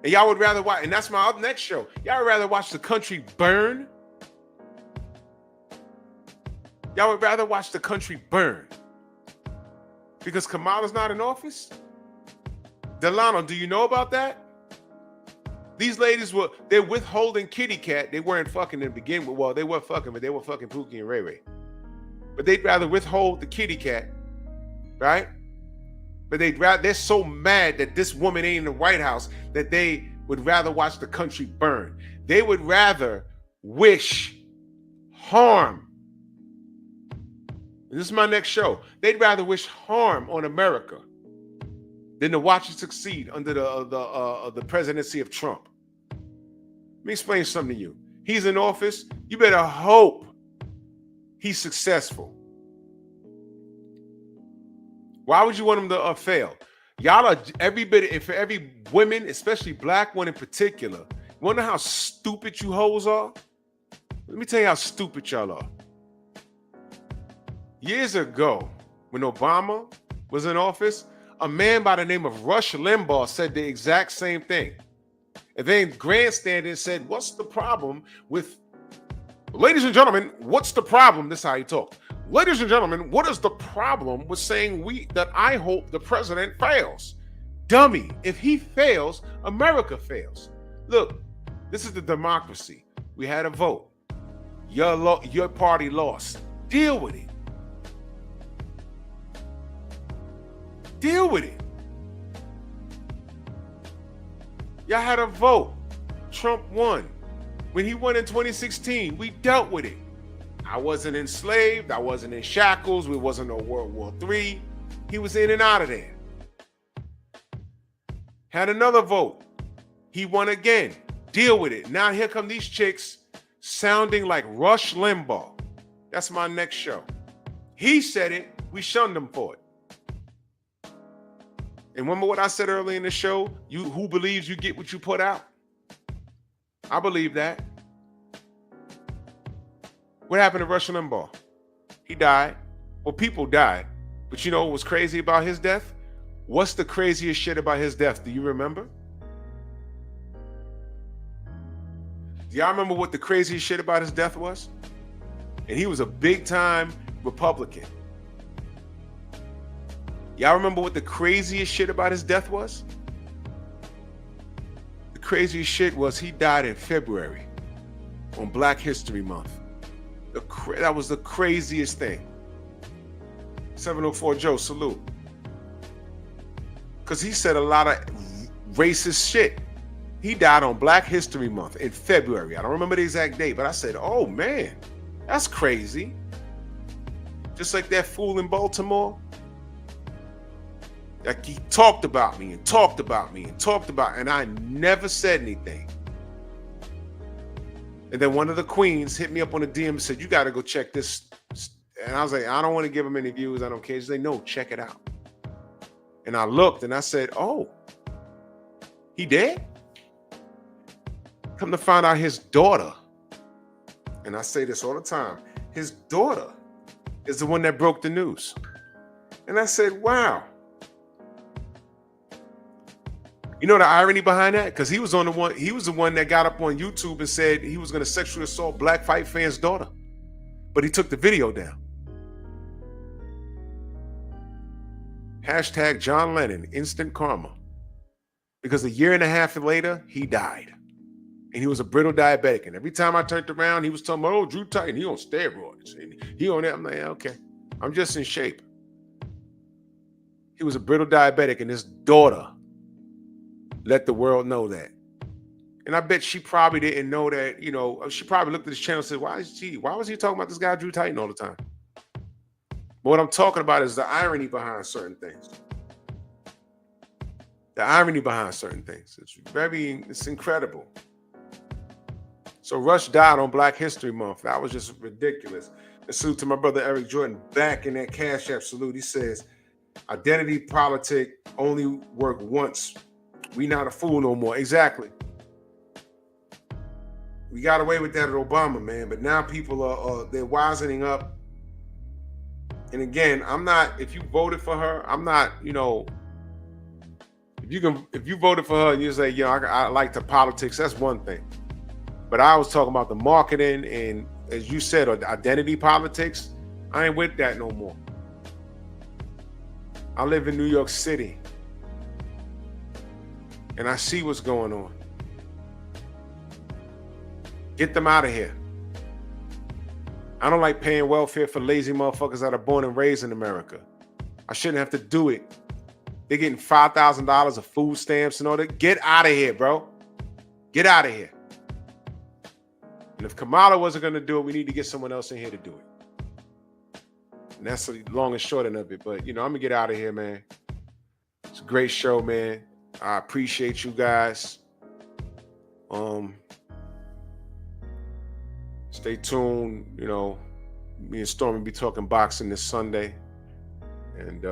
And y'all would rather watch, and that's my next show. Y'all would rather watch the country burn? Y'all would rather watch the country burn? Because Kamala's not in office? Delano, do you know about that? These ladies they're withholding Kitty Cat. They weren't fucking to begin with. Well, they were fucking, but they were fucking Pookie and Ray Ray. But they'd rather withhold the kitty cat, right? But they're so mad that this woman ain't in the White House that they would rather watch the country burn. They would rather wish harm. And this is my next show. They'd rather wish harm on America than to watch it succeed under the presidency of Trump. Let me explain something to you. He's in office. You better hope he's successful. Why would you want him to fail? Y'all are every bit, and for every women, especially Black one in particular, you want to know how stupid you hoes are? Let me tell you how stupid y'all are. Years ago, when Obama was in office, a man by the name of Rush Limbaugh said the exact same thing. And then grandstanding said, what's the problem with, ladies and gentlemen, what's the problem? This is how he talked. Ladies and gentlemen, what is the problem with saying that I hope the president fails? Dummy, if he fails, America fails. Look, This is the democracy. We had a vote. Your party lost. Deal with it. Deal with it. Y'all had a vote. Trump won. When he won in 2016, we dealt with it. I wasn't enslaved. I wasn't in shackles. We wasn't no World War III. He was in and out of there. Had another vote. He won again. Deal with it. Now here come these chicks sounding like Rush Limbaugh. That's my next show. He said it. We shunned him for it. And remember what I said earlier in the show? You who believes you get what you put out? I believe that. What happened to Rush Limbaugh? He died. Well, people died. But you know what was crazy about his death? What's the craziest shit about his death? Do you remember? Do y'all remember what the craziest shit about his death was? And he was a big time Republican. Y'all remember what the craziest shit about his death was? The craziest shit was he died in February on Black History Month. That was the craziest thing. 704 Joe, salute. Because he said a lot of racist shit. He died on Black History Month in February. I don't remember the exact date, but I said, oh man, that's crazy. Just like that fool in Baltimore. Like he talked about me and talked about me and talked about, and I never said anything. And then one of the queens hit me up on the DM and said, you got to go check this. And I was like, I don't want to give him any views. I don't care. She said, no, check it out. And I looked and I said, oh, he dead? Come to find out his daughter, and I say this all the time, his daughter is the one that broke the news. And I said, wow. You know the irony behind that? Because he was the one that got up on YouTube and said he was going to sexually assault black fight fans' daughter. But he took the video down. Hashtag John Lennon, instant karma. Because a year and a half later, he died. And he was a brittle diabetic. And every time I turned around, he was telling me, oh, Drew Titan, he on steroids. And he on that. I'm like, yeah, okay, I'm just in shape. He was a brittle diabetic, and his daughter let the world know that. And I bet she probably didn't know that, you know, she probably looked at this channel and said, why was he talking about this guy Drew Titan all the time? But what I'm talking about is the irony behind certain things. The irony behind certain things. It's incredible. So Rush died on Black History Month. That was just ridiculous. And salute to my brother Eric Jordan back in that Cash App salute. He says, identity politic only work once. We not a fool no more. Exactly. We got away with that at Obama, man. But now people they're wisening up. And again, I'm not, if you voted for her, I'm not, you know, if you voted for her and you say, I like the politics, that's one thing. But I was talking about the marketing and, as you said, identity politics. I ain't with that no more. I live in New York City. And I see what's going on. Get them out of here. I don't like paying welfare for lazy motherfuckers that are born and raised in America. I shouldn't have to do it. They're getting $5,000 of food stamps and all that. Get out of here, bro. Get out of here. And if Kamala wasn't going to do it, we need to get someone else in here to do it. And that's the long and short of it. But, I'm going to get out of here, man. It's a great show, man. I appreciate you guys. Stay tuned. Me and Stormy be talking boxing this Sunday. And,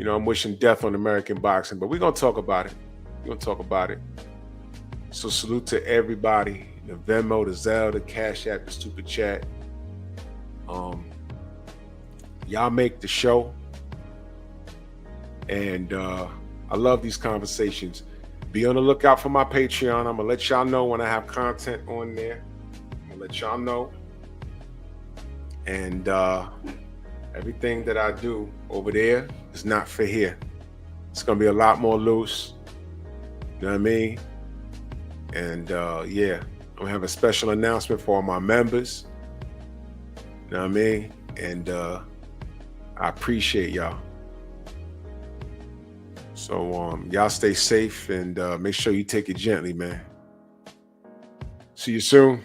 I'm wishing death on American boxing. But we're going to talk about it. So salute to everybody, the Venmo, the Zelle, the Cash App, the Stupid Chat. Y'all make the show. And I love these conversations. Be on the lookout for my Patreon. I'm going to let y'all know when I have content on there. I'm going to let y'all know. And everything that I do over there is not for here. It's going to be a lot more loose. You know what I mean? And yeah, I'm gonna have a special announcement for all my members. You know what I mean? And I appreciate y'all. So y'all stay safe and make sure you take it gently, man. See you soon.